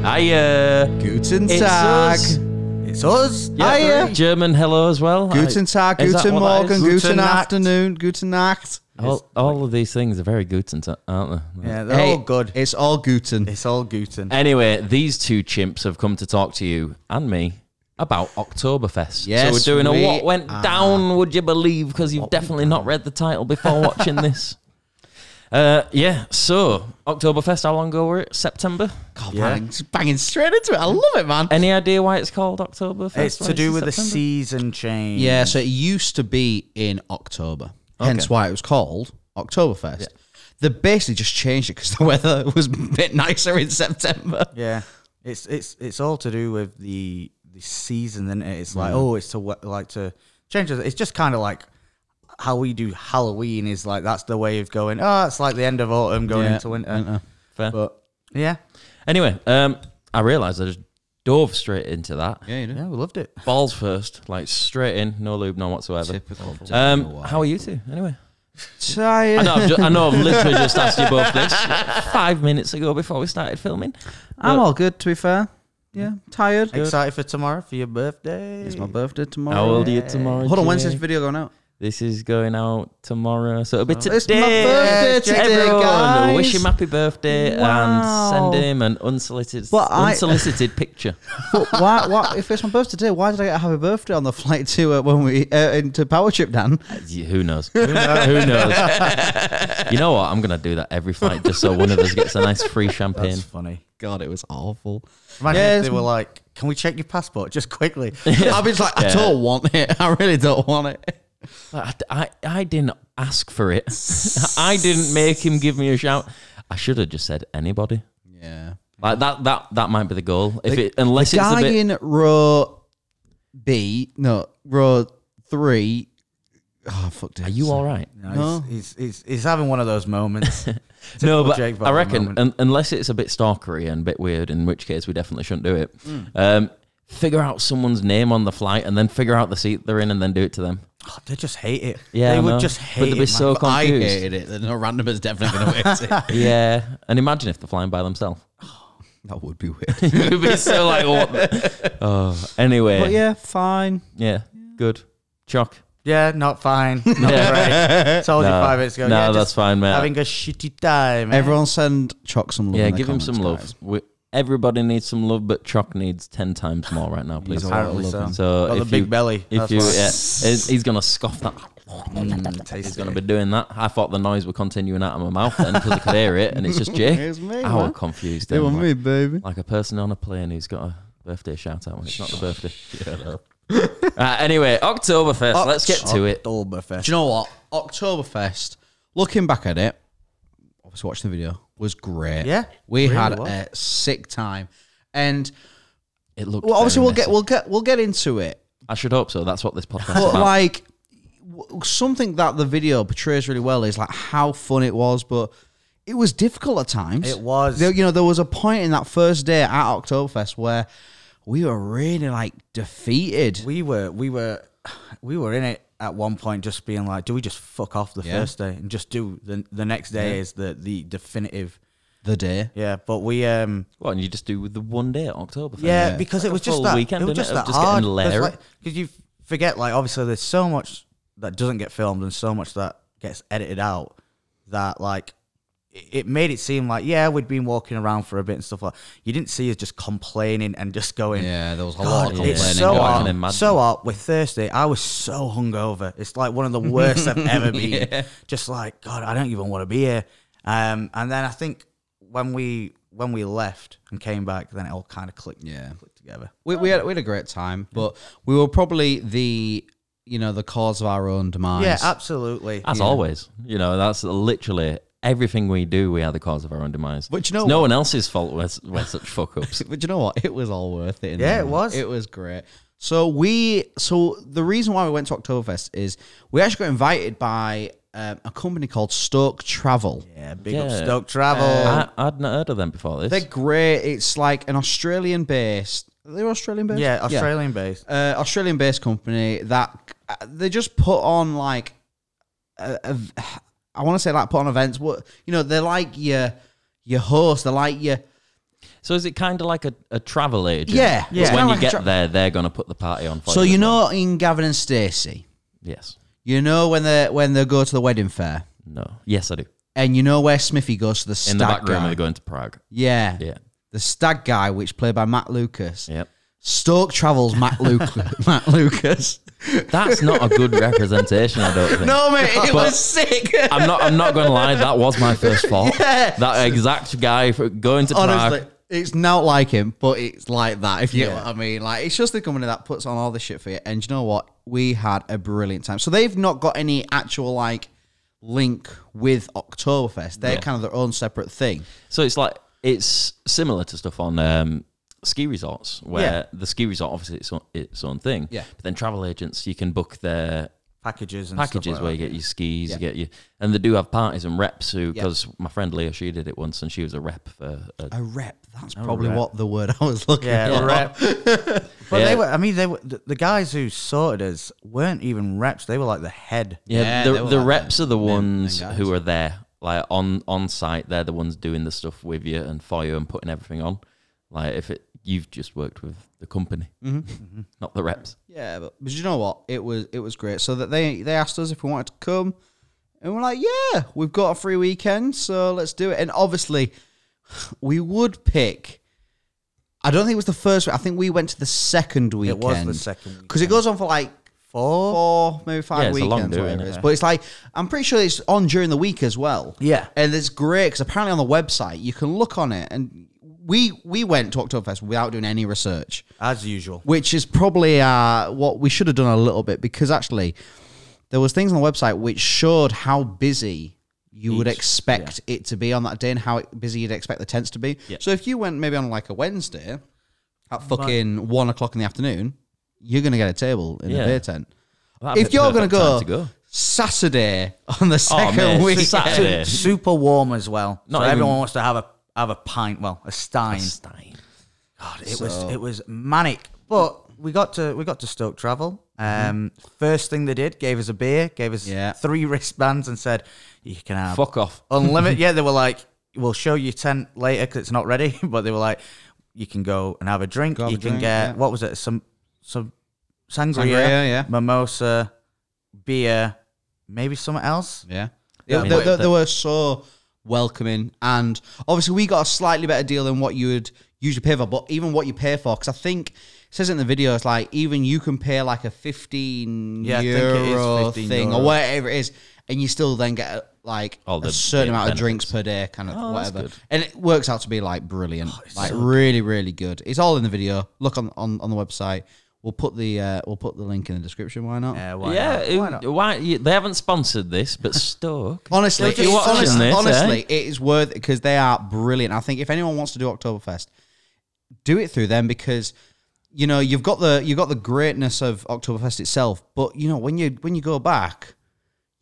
Hiya. Guten It's Tag. us. It's us. Yeah, Hiya. German hello as well. Guten Tag, Is that Guten what that Morgen, is? Guten Guten Nacht. Afternoon, Guten Nacht. All of these things are very Guten, aren't they? Yeah, they're all good. It's all Guten. It's all Guten. Anyway, these two chimps have come to talk to you and me about Oktoberfest. Yes, so we're doing we a what went are. down, would you believe? Because you've definitely not read the title before watching this. Yeah, so Oktoberfest, how long ago were it? September? God, Yeah. man, just banging straight into it. I love it, man. Any idea why it's called Oktoberfest? It's Why to do in with the September? season change. Yeah, so it used to be in October, hence why it was called Oktoberfest. Yeah. They basically just changed it because the weather was a bit nicer in September. Yeah, it's all to do with the season, isn't it? It's like it's to change it. It's just kind of like how we do Halloween. Is like that's the way of going. Oh, it's like the end of autumn going into winter. Fair. But yeah, Anyway, I realised I just dove straight into that. Yeah, you do. yeah, we loved it. Balls first, like straight in, no lube, no whatsoever. Typical. How are you two? Anyway, Tired. I know. I've literally just asked you both this 5 minutes ago before we started filming. I'm all good, to be fair. Yeah, tired. Excited for tomorrow for your birthday. It's my birthday tomorrow. How old are you tomorrow? Hold on, when's this Jake? video going out? This is going out tomorrow, so it'll be today. It's my birthday today, Everyone, guys. wish him happy birthday Wow. and send him an unsolicited picture. But why? If it's my birthday today, why did I get a happy birthday on the flight to when we into Power Trip, Dan? Who knows? Who knows? You know what? I'm gonna do that every flight just so one of us gets a nice free champagne. That's funny. God, it was awful. Imagine Yeah, if it's- they were like, "Can we check your passport just quickly?" I was like, I don't want it. I really don't want it. I didn't ask for it. I didn't make him give me a shout. I should have just said anybody. Yeah. Like that might be the goal. Unless The it's a guy bit. in row row 3. Oh, fuck! Are you all right? No, he's having one of those moments. No, Typical but Jake I Valve reckon moment. unless it's a bit stalkery and a bit weird, in which case we definitely shouldn't do it. Figure out someone's name on the flight and then figure out the seat they're in and then do it to them. Oh, they just hate it. Yeah, they I would know. just But hate they'd be it. so man. I confused. hated it. There's no randomer's definitely going to wait it. Yeah, and imagine if they're flying by themselves. That would be weird. It would be so like what? Oh, anyway. But yeah, fine. Yeah, good. Choc. Yeah, not fine. Not Yeah. great. Told you 5 minutes ago. No, yeah, that's just fine, mate. having a shitty time. man. Everyone send Choc some love. Yeah, in the give him some love. comments, guys. Everybody needs some love, but Choc needs 10 times more right now, please. Apparently so. So Got the if big you- belly. If That's you, why. yeah, he's gonna scoff that. He's gonna be doing that. I thought the noise were continuing out of my mouth then because I could hear it, and it's just Jay. It's me, I was man. confused. It Then, was like, me, baby. like a person on a plane who's got a birthday shout out when it's not the birthday. Anyway, Oktoberfest. Let's get to it. Oktoberfest. Do you know what? Oktoberfest, looking back at it, obviously watched the video, was great. Yeah, We really had was. a sick time. And It looked. well, obviously very messy. we'll get into it. I should hope so. That's what this podcast is But about. like something that the video portrays really well is like how fun it was, but it was difficult at times. It was. There, there was a point in that first day at Oktoberfest where we were really like defeated. We were in it at one point, just being like, "Do we just fuck off the first day and just do the next day is the definitive?" The day. Yeah, but we What, and you just do with the one day at Oktoberfest? yeah, because Like it was a just full that weekend, it was innit, just of that just hard getting layered. because you forget, like, obviously there's so much that doesn't get filmed and so much that gets edited out that like it made it seem like we'd been walking around for a bit and stuff like. You didn't see us just complaining and just going. Yeah, there was a God, lot of complaining. it's so I can hot. imagine. So hot. With Thursday, I was so hungover. It's like one of the worst I've ever been. Just like, God, I don't even want to be here. And then I think when we left and came back, then it all kind of clicked together. We had a great time, but we were probably the cause of our own demise. Yeah, absolutely. As always, that's literally everything we do. We are the cause of our own demise. But you know it's no what? one else's fault. We're such fuck ups. But you know what? It was all worth it. in the Yeah, it end. was. It was great. So the reason why we went to Oktoberfest is we actually got invited by a company called Stoke Travel. Yeah, big up Yeah. Stoke Travel. I'd not heard of them before this. They're great. It's like an Australian-based. They're Australian-based. yeah, Australian-based. Australian-based company that they just put on like I want to say like put on events. What they're like your host. They're like your So is it kind of like a travel agent? Yeah. But It's when kinda you like a get there, they're going to put the party on for So you. you as well. know in Gavin and Stacey, Yes. you know when they go to the wedding fair, No. Yes, I do. and you know where Smithy goes to the stag In the back room, guy. when they're going to Prague. Yeah. Yeah. The stag guy, which played by Matt Lucas. Yep. Stoke Travels Matt Lucas. That's not a good representation, I don't think. No, mate, it But was sick. I'm not going to lie. That was my first thought. Yeah. That exact guy for going to Honestly, Prague. it's not like him, but it's like that, if you know what I mean. Like, it's just the company that puts on all this shit for you. And you know what? We had a brilliant time. So they've not got any actual, like, link with Oktoberfest. They're kind of their own separate thing. So it's similar to stuff on ski resorts, where the ski resort obviously its own thing. Yeah. But then travel agents, you can book their Packages and packages stuff like where that. you get your skis, you get your, and they do have parties and reps who, Yeah. because my friend Leah, she did it once and she was a rep for A rep. That's probably rep. what the word I was looking Yeah, for. rep. But Yeah. they were. I mean, they were the guys who sorted us weren't even reps. They were like the head. Yeah, they the, were the like reps the are the main ones guys. who are there, like on site. They're the ones doing the stuff with you and for you and putting everything on. Like you've just worked with the company, not the reps. Yeah, but you know what? It was great. So that they asked us if we wanted to come, and we're like, yeah, we've got a free weekend, so let's do it. And obviously, we would pick. I don't think it was the first. I think we went to the second weekend. It was the second because it goes on for like four, maybe 5 Yeah, it's a long weekends. do, Whatever innit? it is. But it's like I'm pretty sure it's on during the week as well. Yeah. and it's great because apparently on the website you can look on it, and we went to Oktoberfest without doing any research, as usual. which is probably what we should have done a little bit, because actually there was things on the website which showed how busy you would expect it to be on that day and how busy you'd expect the tents to be. Yeah. So if you went maybe on like a Wednesday at fucking 1 o'clock in the afternoon, you're going to get a table in the Yeah. beer tent. That'd If be you're a going perfect to time go Saturday on the second mate, week, Saturday. Super warm as well. Not so even- everyone wants to have a pint. Well, a stein. Stein. God, it was manic. But we got to Stoke Travel. First thing they did, gave us a beer, gave us 3 wristbands, and said you can have Fuck off. unlimited. Yeah, they were like, we'll show you tent later because it's not ready. But they were like, you can go and have a drink. Go have You a can drink, get yeah. what was it? Some sangria, yeah. mimosa, beer, maybe something else. Yeah. Yeah, They, but they were so welcoming. And obviously, we got a slightly better deal than what you would usually pay for. But even what you pay for, because I think it says in the video, it's like even you can pay like a 15 Yeah, I think it is euro 15 thing euro. or whatever it is. And you still then get like All a the certain amount of benefits. drinks per day, kind of Oh, that's whatever. good. And it works out to be like brilliant. Like really, really good. It's all in the video. Look on the website. We'll put the link in the description. Why not? Why Yeah, not? Why not? why they haven't sponsored this, but Stoke. Honestly, If you're watching this, honestly, eh? it is worth it because they are brilliant. I think if anyone wants to do Oktoberfest, do it through them, because you know you've got the greatness of Oktoberfest itself, but you know when you go back,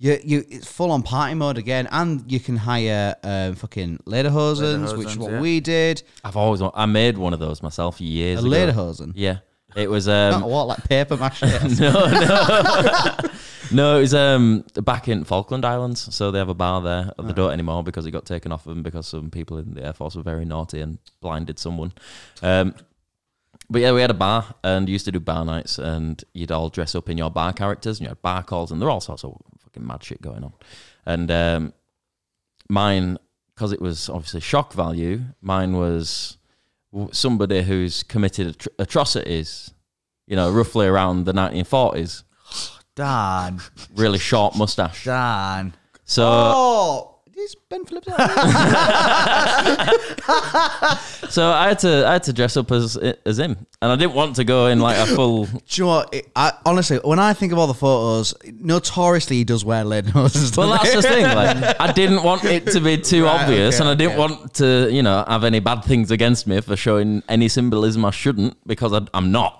you it's full on party mode again, and you can hire fucking lederhosens, which is what yeah. we did. I made one of those myself years A ago. lederhosen, Yeah, it was not what, like paper mache. No, it was back in Falkland Islands. So they have a bar there. They don't anymore because it got taken off of them because some people in the Air Force were very naughty and blinded someone. But yeah, we had a bar and used to do bar nights, and you'd all dress up in your bar characters, and you had bar calls, and there were all sorts of fucking mad shit going on. And mine, because it was obviously shock value, mine was somebody who's committed atrocities, you know, roughly around the 1940s. Dan. Really short mustache. Dan. So Oh, is Ben Phillips out there? so I had to dress up as him, and I didn't want to go in like a full. Do you know what? Honestly, when I think of all the photos, notoriously he does wear lederhosen. Well, that's the thing. Like, I didn't want it to be too Right, obvious, okay, and I didn't want to, you know, have any bad things against me for showing any symbolism I shouldn't, because I'm not.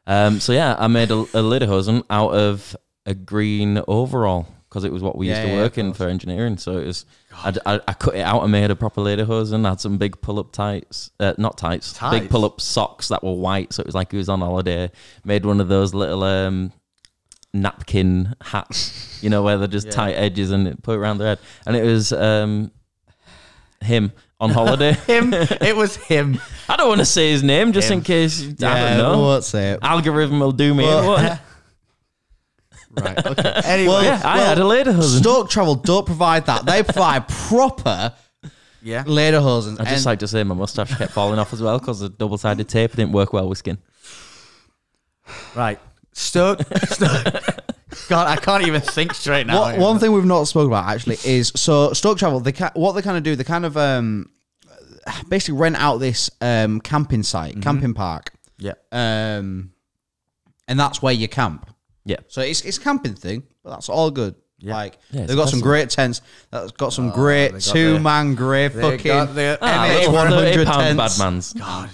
So yeah, I made a lederhosen out of a green overall, because it was what we used to work in for engineering. So it was, I cut it out and made a proper lederhosen. I had some big pull-up tights, not tights, big pull-up socks that were white. So it was like he was on holiday. Made one of those little napkin hats, you know, where they're just tight edges, and put it around their head. And it was him on holiday. Him. It was him. I don't want to say his name just in case. I don't know. I won't say it. Algorithm will do me. What? Right. Okay. Anyway, I had a lederhosen. Stoke Travel don't provide that. They provide proper lederhosen. I just like to say my moustache kept falling off as well because the double-sided tape didn't work well with skin. Right. Stoke. God, I can't even think straight now. One thing we've not spoken about actually is Stoke Travel. What they kind of do, they kind of basically rent out this camping site, camping park. Yeah. And that's where you camp. Yeah. So it's a camping thing, but that's all good. Yeah. Like they've got some great tents. That's got some great 2-man grey fucking MH100 tents. Badmans. God.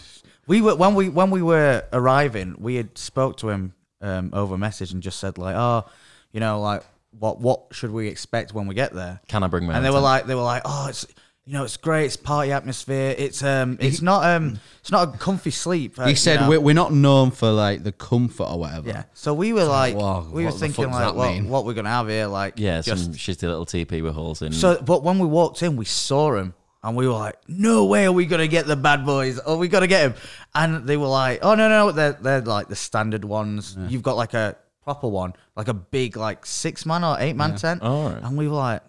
We were when we were arriving, we had spoke to him over message and just said like, oh, you know, like what should we expect when we get there? Can I bring my? And they were like, oh, it's. You know, it's great. It's party atmosphere. It's not a comfy sleep. He said we're not known for like the comfort or whatever. Yeah. So we were like, whoa, we were thinking like, what we're gonna have here, like, some shitty little teepee with holes in. So, but when we walked in, we saw him, and we were like, no way are we gonna get the bad boys, or we gotta get him. And they were like, oh no, they're like the standard ones. Yeah. You've got like a proper one, like a big like 6-man or 8-man tent. All right. And we were like,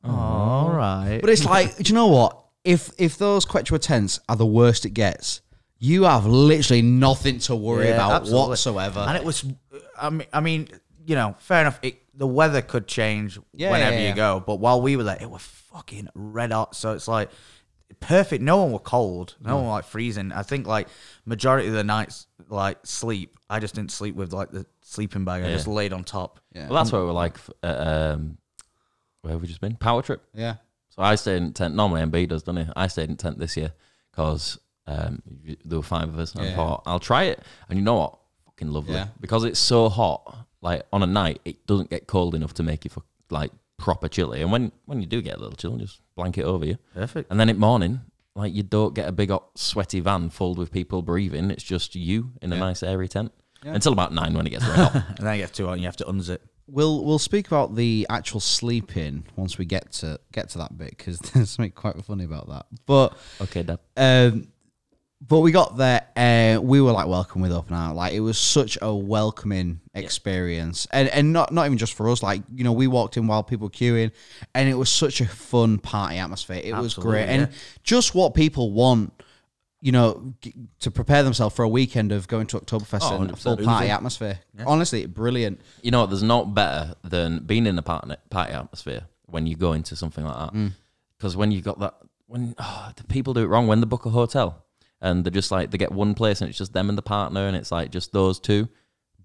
all right. But it's like, do you know what? If those Quechua tents are the worst it gets, you have literally nothing to worry about whatsoever. And it was, I mean, you know, fair enough. The weather could change whenever you go, but while we were there, it was fucking red hot. So it's like perfect. No one were cold. No one were like freezing. I think like majority of the nights, like sleep. I just didn't sleep with like the sleeping bag. I just laid on top. Yeah. Well, that's what we were like. Where have we just been? Power trip. Yeah. So I stayed in tent. Normally MB does, doesn't he? I stayed in tent this year because there were 5 of us. And I thought, I'll try it. And you know what? Fucking lovely. Yeah. Because it's so hot, like on a night, it doesn't get cold enough to make you like proper chilly. And when you do get a little chill, just blanket over you. Perfect. And then at morning, like you don't get a big hot sweaty van filled with people breathing. It's just you in a nice airy tent. Yeah. Until about 9 when it gets very hot. And then it gets too hot and you have to unzip. We'll speak about the actual sleeping once we get to that bit because there's something quite funny about that. But okay, Dad. But we got there, we were like welcome with open arms. Like it was such a welcoming experience, and not even just for us. Like, you know, we walked in while people were queuing, and it was such a fun party atmosphere. It was great, and just what people want. You know, to prepare themselves for a weekend of going to Oktoberfest and a full party atmosphere. Yeah. Honestly, brilliant. You know what? There's not better than being in a party atmosphere when you go into something like that. Because when you got that, the people do it wrong when they book a hotel and they're just like, they get one place and it's just them and the partner and it's like just those two.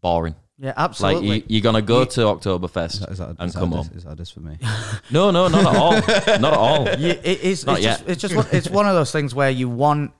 Boring. Yeah, absolutely. Like you're gonna go to Oktoberfest and come home. Is that this for me? No, not at all. Not at all. It's one of those things where you want.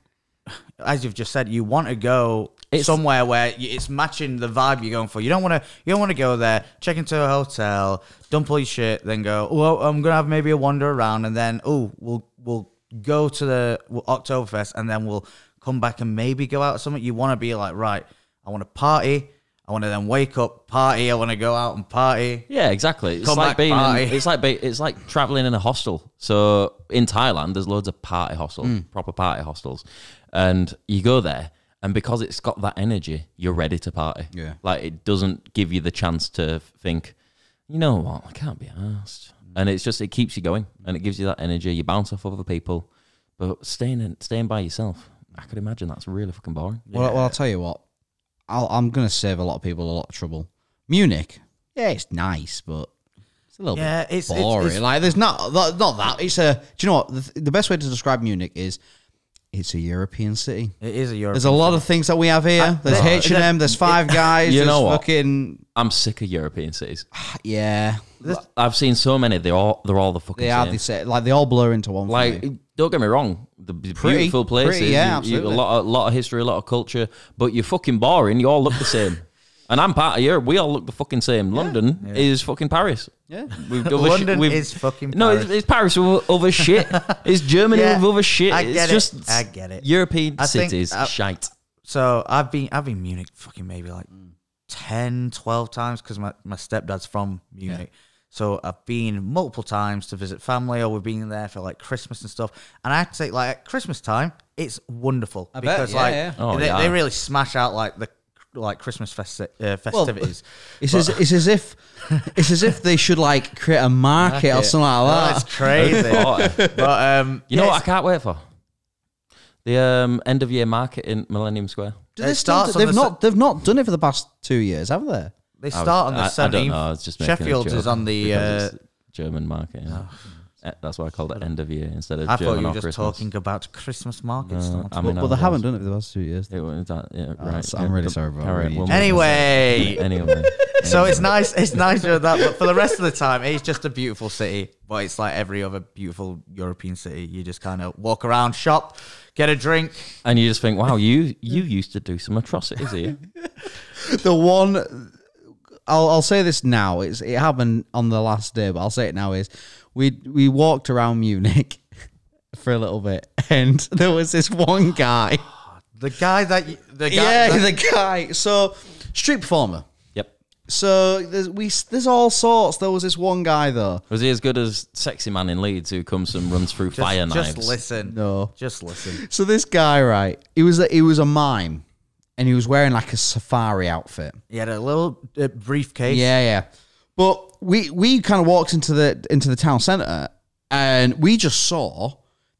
As you've just said, you want to go somewhere where it's matching the vibe you're going for. You don't want to go there, check into a hotel, dump all your shit, then go, well, I'm gonna have maybe a wander around, and then we'll go to the Oktoberfest, and then we'll come back and maybe go out or something. You want to be like, right, I want to party. I want to then wake up, party. I want to go out and party. Yeah, exactly. It's like traveling in a hostel. So in Thailand, there's loads of party hostels, proper party hostels, and you go there, and because it's got that energy, you're ready to party. Yeah, like it doesn't give you the chance to think, you know what, I can't be asked, and it's just it keeps you going, and it gives you that energy. You bounce off other people, but staying by yourself, I could imagine that's really fucking boring. Well, I'll tell you what. I'm going to save a lot of people a lot of trouble. Munich, yeah, it's nice, but it's a little bit boring. It's like, there's not that. It's a. Do you know what? The best way to describe Munich is it's a European city. It is a European There's a lot of things that we have here. There's H&M, there's Five Guys. You know what? Fucking, I'm sick of European cities. Yeah. I've seen so many. They're all the fucking same. Like, they all blur into one. Like, don't get me wrong. The beautiful places. Absolutely. A lot of history, a lot of culture. But you're fucking boring. You all look the same. And I'm part of Europe. We all look the fucking same. London is fucking Paris. Yeah. London is fucking Paris. No, it's Paris with other shit. It's Germany with other shit. I get it. European cities, shite. So I've been Munich fucking maybe like 10, 12 times because my stepdad's from Munich. So I've been multiple times to visit family, or we've been there for like Christmas and stuff. And I have to say, like at Christmas time, it's wonderful because they really smash out like the Christmas festivities. It's as if they should like create a market or something like that. It's crazy. But you know what I can't wait for? The end of year market in Millennium Square. They've not done it for the past 2 years, have they? They start on the 17th. I don't know. I was just making Sheffield's is on the German market. Yeah. That's why I called it end of year instead of I German thought you were or just Christmas. talking about Christmas markets. Well, they haven't done it for the past 2 years. Right. I'm really sorry, bro. Anyway, so it's nice. It's nice with that. But for the rest of the time, it's just a beautiful city. But it's like every other beautiful European city. You just kind of walk around, shop, get a drink, and you just think, wow, you used to do some atrocities here. The one, I'll say this now. It happened on the last day, but I'll say it now. Is we walked around Munich for a little bit, and there was this one guy. The guy. So street performer. Yep. So there's all sorts. There was this one guy though. Was he as good as Sexy Man in Leeds who comes and runs through fire knives? Just listen. No. Just listen. So this guy, right? He was a mime, and he was wearing like a safari outfit. He had a little briefcase. Yeah. But we kind of walked into the town centre, and we just saw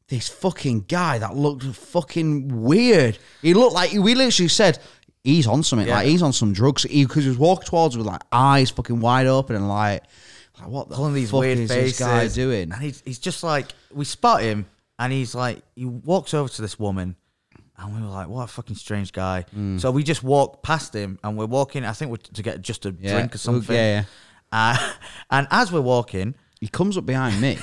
this fucking guy that looked fucking weird. He looked like, we literally said, he's on something, like he's on some drugs. Because he was walking towards us with like eyes fucking wide open and like what the pulling these fuck weird is faces. this guy doing? And he's just like, we spot him, and he's like, he walks over to this woman, and we were like, what a fucking strange guy. So we just walked past him, and we're walking, I think we're to get just a drink or something. Yeah. And as we're walking, he comes up behind me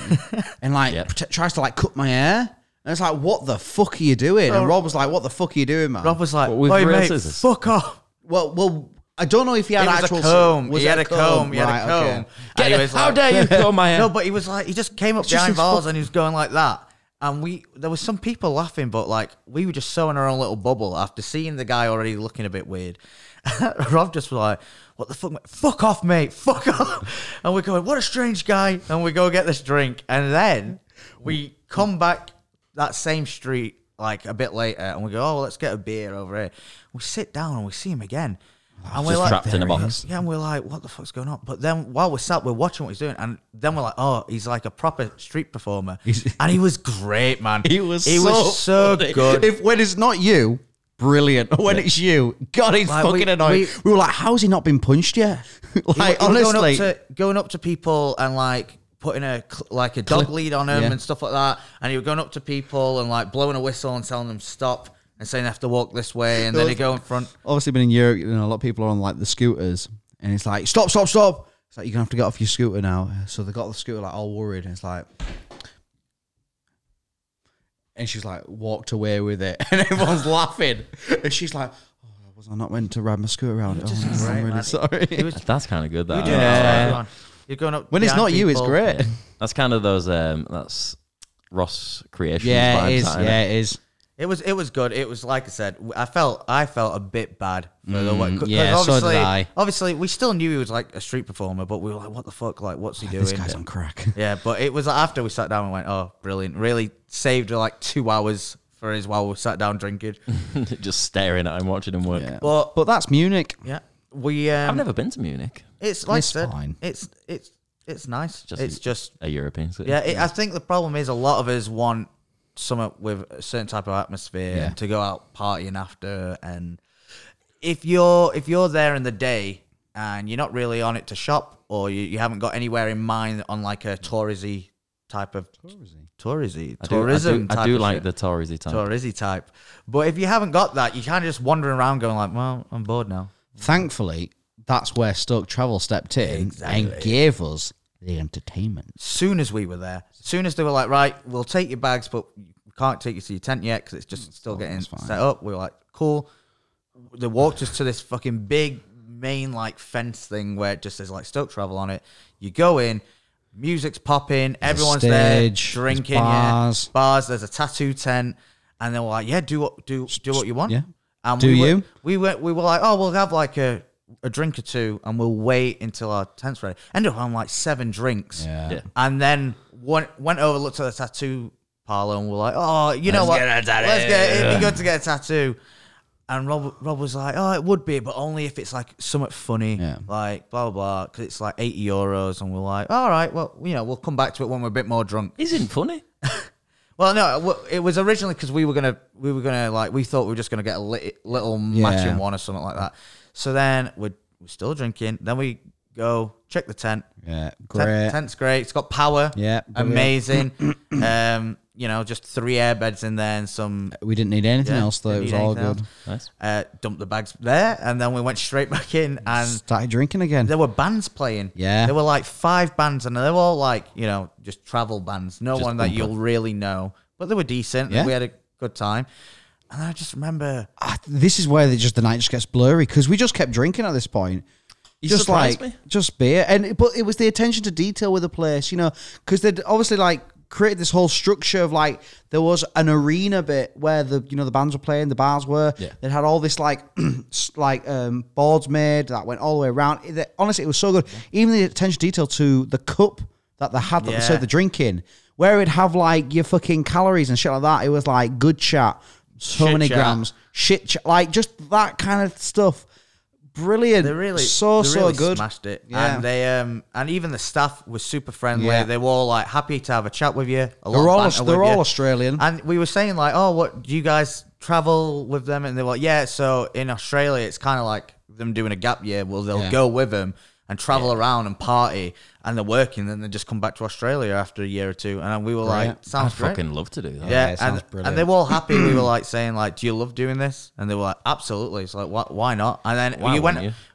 and like tries to like cut my hair. And it's like, what the fuck are you doing? And Rob was like, what the fuck are you doing, man? Rob was like, with "Oi, real mate, scissors? fuck off." Well, I don't know if he had It was actual a comb. Was He had it a comb. He had Right, a comb. okay. And he was How like, dare you comb my hair? No, but he was like, he just came up just behind his bars and he was going like that. And there was some people laughing, but like we were just so in our own little bubble after seeing the guy already looking a bit weird. Rob just was like, what the fuck, mate? Fuck off, mate. Fuck off. And we're going, what a strange guy. And we go get this drink. And then we come back that same street like a bit later and we go, oh, well, let's get a beer over here. We sit down and we see him again. And we're like, trapped in a box. Yeah, and we're like, what the fuck's going on? But then while we're sat, we're watching what he's doing, and then we're like, oh, he's like a proper street performer. And he was great, man. He was so funny. good. When it's not you, brilliant. When it's you, God, he's Like, fucking annoying. We were like, how's he not been punched yet? Like, He was honestly. going up to people and like putting a dog lead on him and stuff like that. And he was going up to people and like blowing a whistle and telling them stop. And saying they have to walk this way, and then they go in front. Obviously, been in Europe, you know, a lot of people are on like the scooters, and it's like, stop. It's like, you're gonna have to get off your scooter now. So they got off the scooter like all worried, and it's like, and she's like walked away with it, and everyone's laughing, and she's like, oh, was I not meant to ride my scooter around? Oh, I'm really sorry. That's kind of good. That You're going up when it's not you, it's people. great. That's kind of those. That's Ross Creations. Yeah, vibes, it is. that, Yeah, it is. It was good. It was like I said. I felt a bit bad for the way. Yeah, so did I. Obviously, we still knew he was like a street performer, but we were like, "What the fuck? Like, what's he doing?" This guy's on crack. Yeah, but it was after we sat down and went, "Oh, brilliant!" Really saved like 2 hours for us while we sat down drinking. just staring at him, watching him work. Yeah. But that's Munich. yeah, we. I've never been to Munich. It's like It's I said, fine. it's nice. Just it's just a European city. yeah. I think the problem is a lot of us want something with a certain type of atmosphere and to go out partying after. And if you're there in the day and you're not really on it to shop, or you haven't got anywhere in mind on like a touristy type of tourism. I do like the touristy type. Touristy type. But if you haven't got that, you're kind of just wandering around going like, well, I'm bored now. Thankfully, that's where Stoke Travel stepped in and gave us the entertainment. Soon as we were there, soon as they were like, right, we'll take your bags, but we can't take you to your tent yet because it's just still getting set up. We were like, cool. They walked us to this fucking big main like fence thing where it just says like Stoke Travel on it. You go in, music's popping, everyone's there drinking, bars. Bars. There's a tattoo tent, and they were like, yeah, do what you want. Yeah. And We were like, oh, we'll have like a a drink or two and we'll wait until our tent's ready. Ended up on like 7 drinks. Yeah. And then went over, looked at the tattoo parlor and we're like, oh, you know what? It'd be good to get a tattoo. And Rob was like, oh, it would be, but only if it's like something funny, like blah, blah, blah, because it's like €80. And we're like, all right, well, we'll come back to it when we're a bit more drunk. Isn't funny? Well, no, it was originally because we thought we were just going to get a little matching one or something like that. So then we're still drinking. Then we go check the tent. Yeah, great. Tent's great. It's got power. Yeah, amazing. Just 3 air beds in there and some. We didn't need anything else though. It was all good. Nice. Dumped the bags there, and then we went straight back in and started drinking again. There were bands playing. Yeah, there were like 5 bands, and they were all like just travel bands. No one that you'll really know, but they were decent. Yeah. And we had a good time. And I just remember this is where the night just gets blurry because we just kept drinking at this point. Just beer, but it was the attention to detail with the place, because they'd obviously like created this whole structure of like there was an arena bit where the bands were playing, the bars were. Yeah. They had all this like boards made that went all the way around. Honestly, it was so good. Even the attention to detail to the cup that they had that they served the drink in, where it'd have like your fucking calories and shit like that. It was like good chat, many grams, shit chat, like just that kind of stuff. Brilliant. They really good. Smashed it. Yeah. And they and even the staff was super friendly. Yeah. They were all like happy to have a chat with you. They're all Australian. And we were saying like, oh, what do you guys travel with them? And they were like, yeah. So in Australia, it's kind of like them doing a gap year. Well, they'll go with them and travel around and party, and they're working, then they just come back to Australia after a year or 2. And we were like, sounds great. I'd fucking love to do that. Yeah, and they were all happy. We were like saying like, do you love doing this? And they were like, absolutely. It's like, why not? And then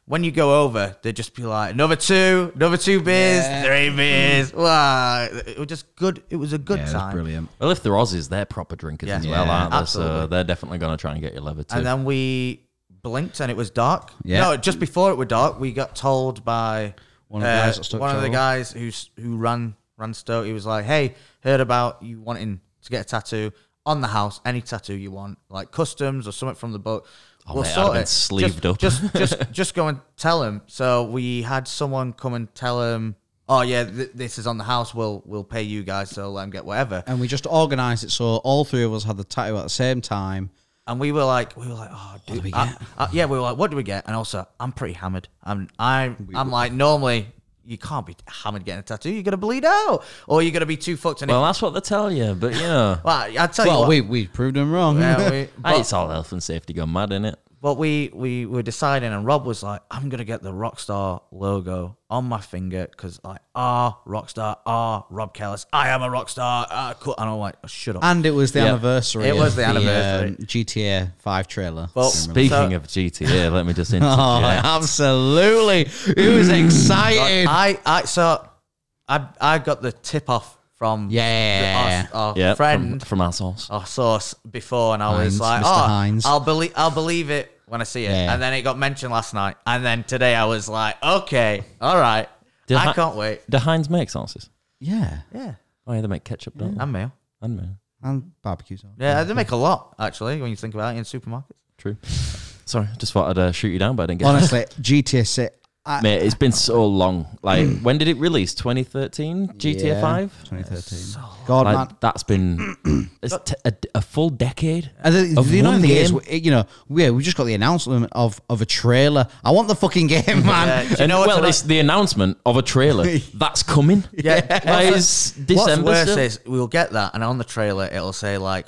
when you go over, they'd just be like, another two beers, 3 beers. Wow, it was just good. It was a good time. It was brilliant. Well, if they're Aussies, they're proper drinkers as well, aren't they? Absolutely. So they're definitely going to try and get your lever too. And then we blinked and it was dark. Yeah. No, just before it was dark, we got told by one of the guys who ran Stoke. He was like, hey, heard about you wanting to get a tattoo on the house, any tattoo you want, like customs or something from the boat. We'll sort it. Sleeved up. Just go and tell him. So we had someone come and tell him, oh yeah, this is on the house. We'll pay you guys, so let him get whatever. And we just organised it so all 3 of us had the tattoo at the same time. And we were like, oh, dude, what do we get? We were like, what do we get? And also, I'm pretty hammered. I'm like, normally you can't be hammered getting a tattoo. You're gonna bleed out, or you're gonna be too fucked. Well, that's what they tell you, but well, I tell you what, we proved them wrong. Yeah, it's all health and safety gone mad, innit? But we were deciding, and Rob was like, I'm gonna get the Rockstar logo on my finger because like Rockstar, Rob Kellis, I am a rockstar. Cool. And I'm like, oh, shut up. And it was the anniversary. It was the anniversary. GTA 5 trailer. Well, speaking of GTA, let me just interject. Absolutely, it was exciting. I got the tip off from our friend from our source. Our source before, and I was like, Mr. Hines. I'll believe it when I see it. Yeah. And then it got mentioned last night, and then today I was like, okay, all right, I can't wait. Do Heinz make sauces? Yeah. Oh yeah, they make ketchup, don't they? And mayo. And barbecue sauce. Yeah, they make a lot actually when you think about it in supermarkets. True. Sorry, just thought I'd shoot you down, but I didn't get honestly, GTA 6. Mate, it's been so long. Like, when did it release? 2013? GTA 5? 2013. So God, like, man. That's been a full decade. And the annoying thing is, we just got the announcement of a trailer. I want the fucking game, man. It's the announcement of a trailer that's coming. It's December. What's worse is we'll get that, and on the trailer it'll say like,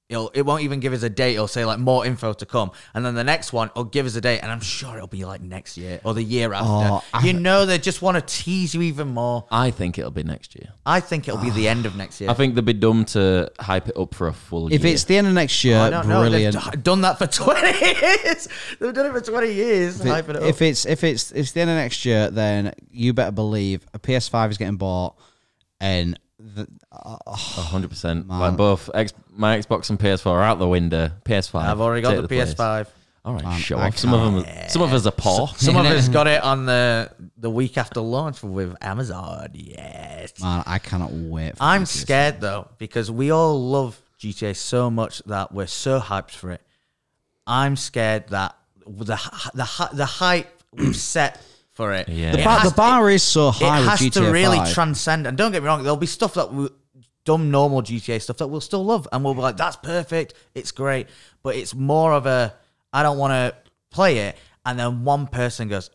it won't even give us a date. It'll say like more info to come, and then the next one will give us a date, and I'm sure it'll be like next year or the year after. They just want to tease you even more. I think it'll be next year. I think it'll be the end of next year. I think they'd be dumb to hype it up for a full year. If it's the end of next year, brilliant. They've done that for 20 years. They've done it for 20 years. Hype it up. If it's the end of next year, then you better believe a PS5 is getting bought, and 100%. Like both my Xbox and PS4 are out the window. PS5. I've already got the PS5. All right, show off. Some of us are poor. Some of us got it on the week after launch with Amazon. Yes, man, I cannot wait. I'm scared though because we all love GTA so much that we're so hyped for it. I'm scared that the hype we've set for it. Yeah. The bar is so high It with has GTA to really 5. transcend. And don't get me wrong, there'll be stuff that dumb normal GTA stuff that we'll still love, and we'll be like, that's perfect, it's great. But it's more of a, I don't want to play it. And then one person goes,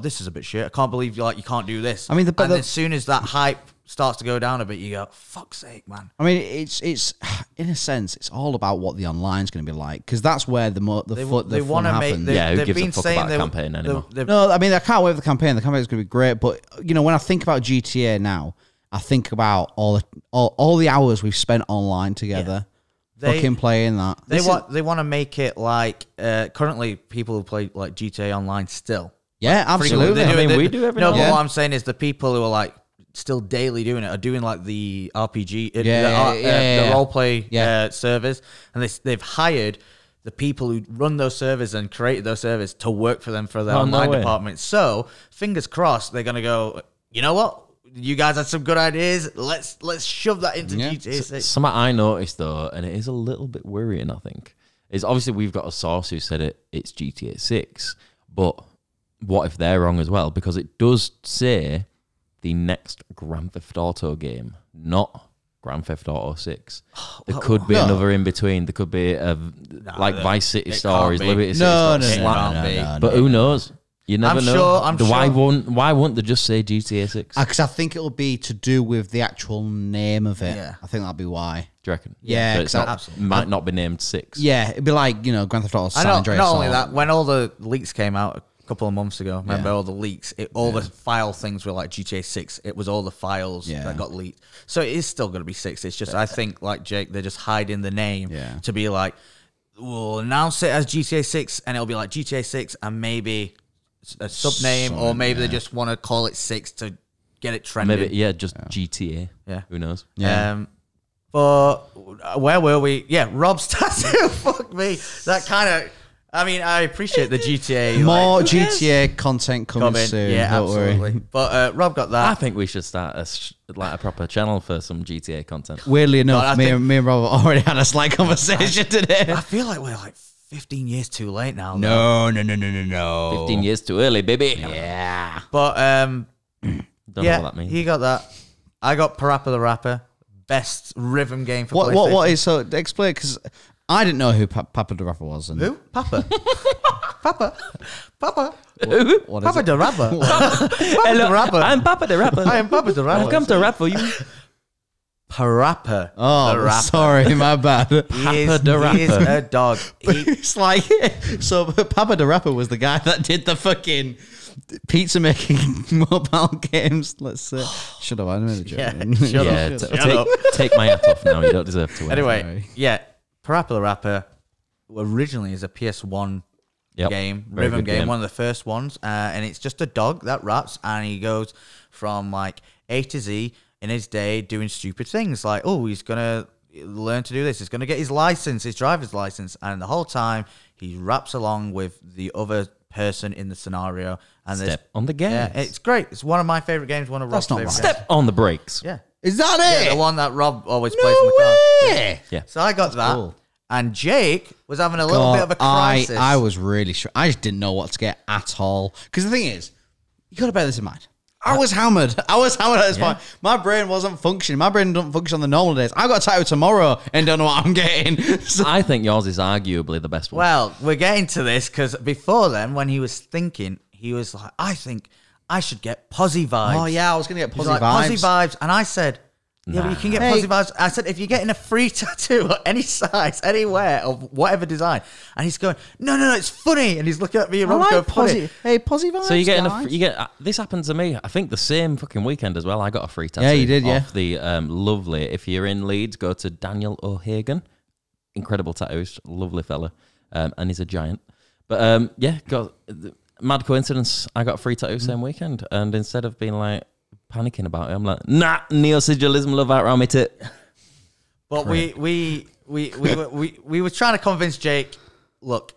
this is a bit shit. I can't believe you can't do this. I mean, and as soon as that hype starts to go down a bit, you go, fuck's sake, man. I mean, it's in a sense, it's all about what the online's going to be like, because that's where the fun happens. Who gives a fuck about the campaign anymore? No, I mean, I can't wait for the campaign. The campaign's going to be great. But when I think about GTA now, I think about all the hours we've spent online together. Fucking playing that. They want to make it like currently people who play like GTA Online still. Yeah, absolutely. We do every No, now but and what I'm saying is the people who are like still daily doing it are doing like the RPG, the role play servers, and they've hired the people who run those servers and created those servers to work for them for their online department. So fingers crossed, they're gonna go. You know what? You guys had some good ideas. Let's shove that into GTA 6. Something I noticed though, and it is a little bit worrying, I think, is obviously we've got a source who said it's GTA 6, but what if they're wrong as well? Because it does say the next Grand Theft Auto game, not Grand Theft Auto 6. There could be another in between. There could be Vice City Stories, Liberty City Stories. No. But who knows? You never know. I'm sure. Why won't they just say GTA 6? Because I think it'll be to do with the actual name of it. Yeah. I think that'll be why. Do you reckon? Yeah, But it's might not be named 6. Yeah, it'd be like, Grand Theft Auto San I know, Andreas. not only that, when all the leaks came out a couple of months ago, remember all the leaks, the file things were like GTA 6. It was all the files that got leaked. So it is still going to be 6. It's just, I think, like Jake, they're just hiding the name to be like, we'll announce it as GTA 6, and it'll be like GTA 6 and maybe a sub name, or maybe they just want to call it 6 to get it trending. Maybe, just GTA. Yeah. Who knows? Yeah. But where were we? Yeah, Rob's tattoo. Fuck me. That kind of. I mean, I appreciate the GTA. More GTA content coming soon. Yeah, don't absolutely. worry. But Rob got that. I think we should start a proper channel for some GTA content. Weirdly enough, No, me and Rob already had a slight conversation today. I feel like we're like 15 years too late now. No. 15 years too early, baby. Yeah. But Don't know what that means. he got that. I got Parappa the Rapper. Best rhythm game for PlayStation. What is, so explain, because I didn't know who Papa the Rapper was. And Who? Papa. Papa. What is Papa it? the Rapper. Papa the Rapper. I'm Papa the Rapper. I am Papa the Rapper. I've come to rap for you. Parappa. Oh, the Rapper. sorry, my bad. He is the Rapper. a dog. It's like, so Papa the Rapper was the guy that did the fucking pizza making mobile games. Let's say, should have I made a joke? Yeah, shut up. Take my hat off now. You don't deserve to win. Anyway, yeah, Parappa the Rapper originally is a PS1 game, Very rhythm good game, game. one of the first ones, and it's just a dog that raps, and he goes from like A to Z in his day doing stupid things, like, oh, he's gonna learn to do this, he's gonna get his license, his driver's license, and the whole time he raps along with the other person in the scenario, and Step on the gas. yeah, it's great. It's one of my favorite games, one of Rob's not favorite right. games. Step on the brakes. Yeah. Is that it? Yeah, the one that Rob always plays in the car. way. Yeah. So I got that. cool. And Jake was having a little bit of a crisis. I was really sure. I just didn't know what to get at all. Because the thing is, you got to bear this in mind. I was hammered. At this point. My brain wasn't functioning. My brain doesn't function on the normal days. I got a tattoo tomorrow and don't know what I'm getting. So, I think yours is arguably the best one. Well, we're getting to this because before then, when he was thinking, he was like, I think I should get Posy Vibes. oh yeah, I was gonna get He's Posy like, Vibes. Posy Vibes. And I said, yeah, but you can get Posy Vibes. I said, if you're getting a free tattoo of any size, anywhere, of whatever design. And he's going, no, it's funny. And he's looking at me and I Rob's like going, funny. Hey, Posy Vibes. so you're getting guys. this happened to me. I think the same fucking weekend as well. I got a free tattoo. Yeah, you did, yeah. Off the lovely. If you're in Leeds, go to Daniel O'Hagan. Incredible tattoos, lovely fella, and he's a giant. But got mad coincidence. I got a free tattoo same weekend, and instead of being like panicking about it, I'm like, nah, neosigillism, love out around me tit. But we were trying to convince Jake, look,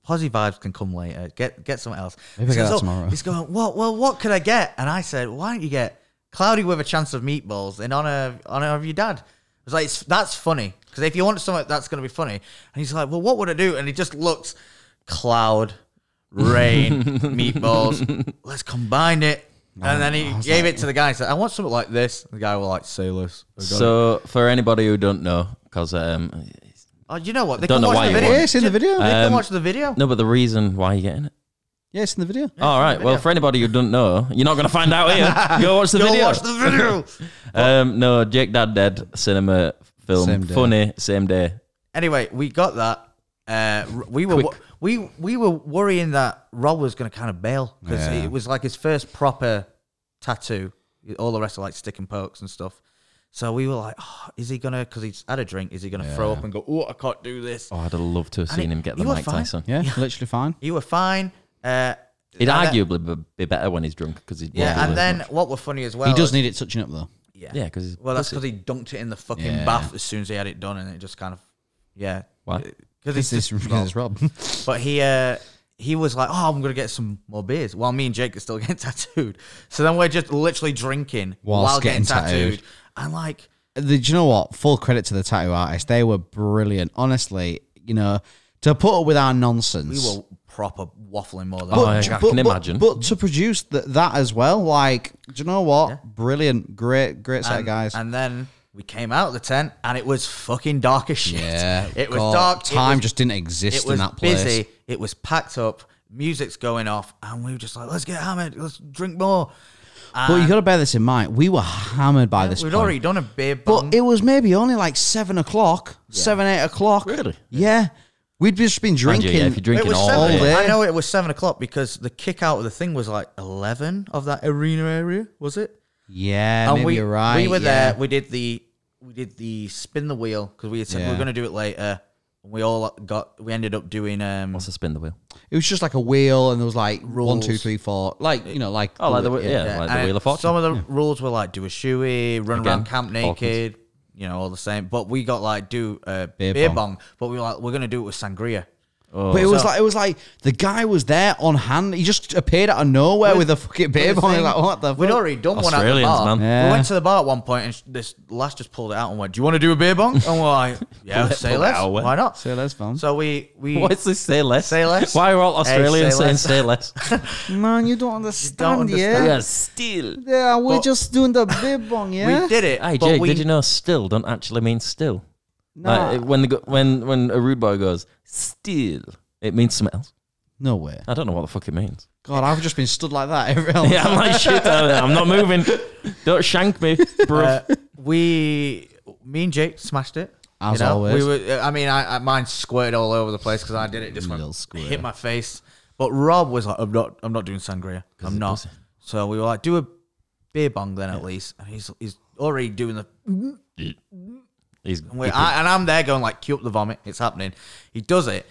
Posy Vibes can come later. Get something else. Maybe I get that So tomorrow. He's going, what could I get? And I said, why don't you get Cloudy with a Chance of Meatballs in honor of your dad? I was like, that's funny. Because if you want something that's going to be funny. And he's like, well, what would I do? And he just looks, Cloud, rain, meatballs. Let's combine it. And then he gave it to the guy and said, I want something like this. The guy was like, say less. So, for anybody who don't know, because oh, you know what? They Don't can know watch why the you video. want it. Yeah, it's in the video. They can watch the video. no, but the reason why you're getting it. Yeah, it's in the video. All right. Well, for anybody who don't know, you're not going to find out here. Go watch the Go video. watch the video. No, Jake Dad Dead cinema film, Same day. funny, same day. Anyway, we got that. We were Quick. we were worrying that Rob was going to kind of bail because it was like his first proper tattoo. All the rest are like stick and pokes and stuff. So we were like, oh, is he gonna? Because he's had a drink. Is he gonna throw up and go? Oh, I can't do this. Oh, I'd have loved to have seen him get the you were Mike fine. Tyson. Yeah, literally fine. You were fine. He'd and arguably be better when he's drunk because he's and then what were funny as well. He does need it touching up though. yeah, because Well, that's because he dunked it in the fucking bath as soon as he had it done, and it just kind of Why? because This is because Rob. But he was like, oh, I'm going to get some more beers while me and Jake are still getting tattooed. So then we're just literally drinking while getting tattooed. And like... Do you know what? Full credit to the tattoo artist. They were brilliant. Honestly, you know, to put up with our nonsense. We were proper waffling more than Oh, I can imagine. But to produce that as well, like, do you know what? Brilliant. Great set of guys. And then we came out of the tent and it was fucking dark as shit. Yeah. It was God, dark. Time just didn't exist in that place. Busy. It was packed up. Music's going off. And we were just like, let's get hammered. Let's drink more. But you got to bear this in mind. We were hammered by this We'd point. already done a beer bong. But it was maybe only like 7 o'clock, 7, 8 o'clock. Really? Yeah. We'd just been Mind you, drinking. yeah, if you're drinking It was all 7. day. I know it was 7 o'clock because the kick out of the thing was like 11 of that arena area, was it? Yeah, And maybe you're right. We were yeah. there. We did the spin the wheel because we had said we were going to do it later. We ended up doing What's a spin the wheel? It was just like a wheel, and there was like Rules. 1, 2, 3, 4, like you know, like Oh, like the like and the Wheel of Fortune. some of the rules were like do a shoey, run Again, around camp naked, you know, all the same. But we got like do a beer bong. But we were like we're going to do it with sangria. But it was like the guy was there on hand. He just appeared out of nowhere with a fucking beer With the bong. thing- Like, what the We'd fuck? already done one at the Australians, bar. man. Yeah. We went to the bar at one point, and this lass just pulled it out and went, "Do you want to do a beer bong?" And we're like, "Yeah, say pull it less. out, when? Why not?" So that's fun. So we Why is this say less? Say less? Why are all Hey, Australians say saying less. say less? Man, you don't understand, don't understand. Yeah, still. Yeah, we're But- just doing the beer bong, yeah? we did it. Hey but Jake, we, did you know still don't actually mean still? Nah. Like, when a rude boy goes still, it means something else. No way. I don't know what the fuck it means. God, I've just been stood like that every Yeah, I'm like shit. I'm not moving. Don't shank me, bro. me and Jake smashed it. As always. We were. I mean, mine squirted all over the place because I did it. Just Little went, squirt. hit my face. But Rob was like, I'm not doing sangria. I'm not. pussy. So we were like, do a beer bong then at least. And he's already doing the. He's And I'm there going like, cue up the vomit. It's happening. He does it.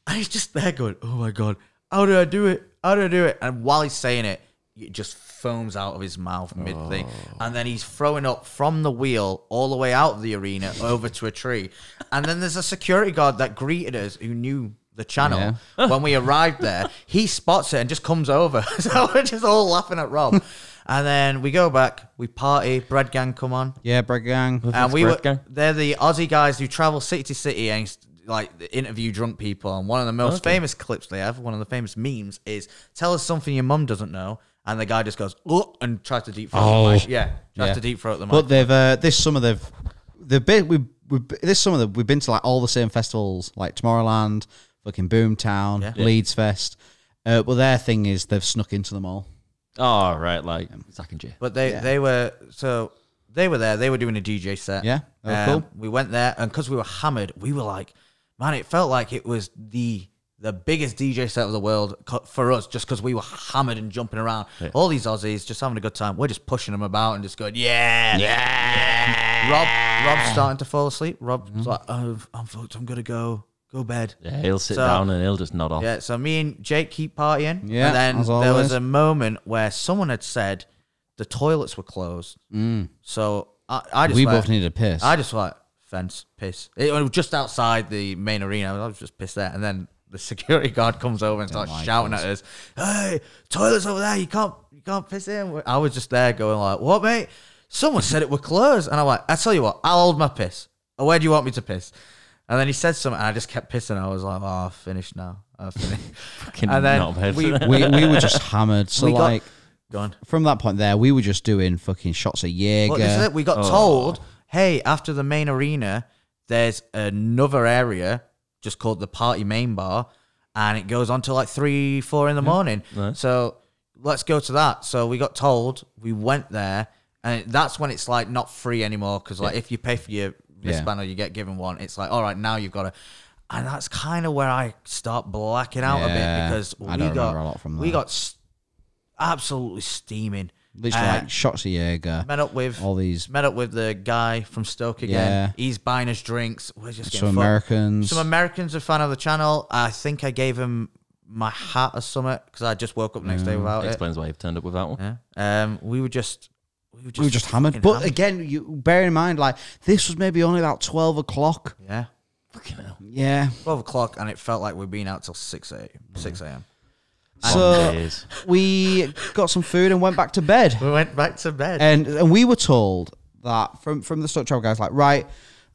And he's just there going, oh my God, how did I do it? How did I do it? And while he's saying it, it just foams out of his mouth mid thing. And then he's throwing up from the wheel all the way out of the arena over to a tree. And then there's a security guard that greeted us who knew the channel. When we arrived there, he spots it and just comes over. So we're just all laughing at Rob. And then we go back, we party, Bread Gang come on. Yeah, Bread Gang. And we Bread were, Gang? they're the Aussie guys who travel city to city and like interview drunk people. And one of the most famous clips they have, one of the famous memes is tell us something your mum doesn't know. And the guy just goes, oh, and tries to deep throat the mic. Yeah, tries to deep throat the mic. But they've this summer we've been to like all the same festivals like Tomorrowland, fucking Boomtown, Leeds Fest. But their thing is they've snuck into them all. oh right, like Zach and Jay. But they were there. They were doing a DJ set. Yeah, cool. We went there, and because we were hammered, we were like, man, it felt like it was the biggest DJ set of the world for us, just because we were hammered and jumping around. Yeah. All these Aussies just having a good time. We're just pushing them about and just going, yeah. Rob's starting to fall asleep. Rob's like, oh, I'm fucked. I'm gonna go bed. Yeah, he'll sit down and he'll just nod off. Yeah, so me and Jake keep partying. Yeah, and then as there always. was a moment where someone had said the toilets were closed. So I just We went, both needed a piss. I just like fence piss. It was just outside the main arena. I was just pissed there, and then the security guard comes over and starts shouting at us, "Hey, toilets over there! You can't piss in." I was just there going like, "What, mate? Someone said it were closed," and I'm like, "I tell you what, I'll hold my piss. Where do you want me to piss?" And then he said something, and I just kept pissing. I was like, "Oh, I've finished now." Fucking And then not bad. we we were just hammered. So We got- like go on. from that point there, we were just doing fucking shots of Jaeger. Well, this is it. We got told, hey, after the main arena, there's another area just called the Party Main Bar, and it goes on to like 3, 4 in the morning. Nice. So let's go to that. So we got told, we went there, and that's when it's like not free anymore, because like if you pay for your wristband or you get given one, it's like, all right, now you've got to. And that's kind of where I start blacking out a bit, because I don't remember a lot from we that. got absolutely steaming. Literally like shots of Jaeger. Met up with the guy from Stoke again. Yeah. He's buying us drinks. We're just getting Some fucked. Americans. Some Americans are fan of the channel. I think I gave him my hat or something because I just woke up next day without it. Explains why you've turned up with that one. Yeah. We were just hammered. fucking But hammered. again, you bear in mind, like this was maybe only about 12 o'clock. Yeah. Fucking hell. Yeah. 12 o'clock, and it felt like we'd been out till 6 a.m. So days. we got some food and went back to bed. We went back to bed. And we were told that from the Stoke Travel guys, like, right,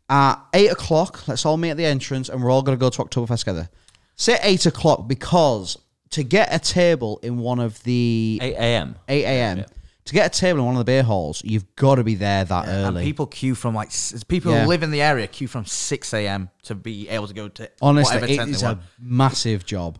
at 8 o'clock, let's all meet at the entrance and we're all going to go to Oktoberfest together. Say 8 o'clock, because to get a table in one of the 8 a.m. 8 a.m. Yeah. To get a table in one of the beer halls, you've got to be there that And early. people queue from like people who live in the area queue from 6 a.m. to be able to go to Honestly, whatever it tent is they a want. massive job.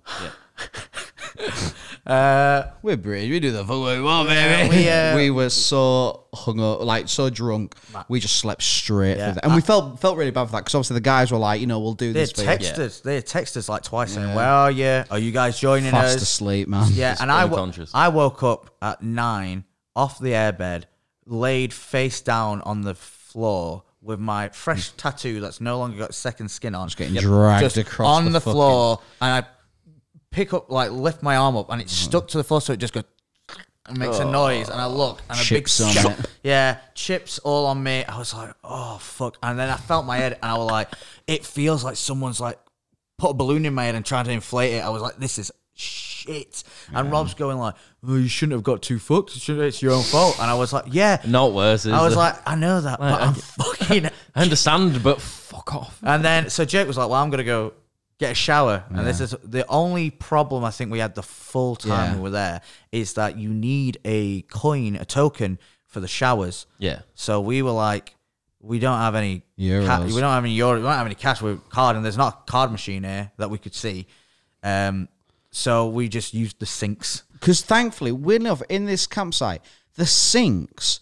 We're British. We do the fuck we want, baby. We were so hungover, like so drunk. We just slept straight through that, and we felt really bad for that, because obviously the guys were like, we'll do They this. had texted. They had texted us like twice saying, "Where are you? Are you guys joining Fast us?" asleep, man. Yeah, Just and unconscious. I woke up at 9 off the airbed, laid face down on the floor with my fresh tattoo that's no longer got second skin on, Just getting dragged just across on the fucking- floor, and I lift my arm up, and it stuck to the floor, so it just goes and makes a noise, and I look, and Chips a big on it. yeah, chips all on me. I was like, oh fuck, and then I felt my head, and I was like, it feels like someone's like put a balloon in my head and tried to inflate it. I was like, this is shit. And Rob's going like, oh, you shouldn't have got too fucked. It's your own fault. And I was like, yeah. Not worse. I was like, I know that, but I'm fucking. I understand, but fuck off. And then so Jake was like, well, I'm gonna go get a shower. And this is the only problem I think we had the full time we were there, is that you need a token for the showers. Yeah. So we were like, we don't have any Euros. we don't have any euros. We don't have any cash with card, and there's not a card machine here that we could see. So we just used the sinks. Because thankfully, weirdly enough, in this campsite, the sinks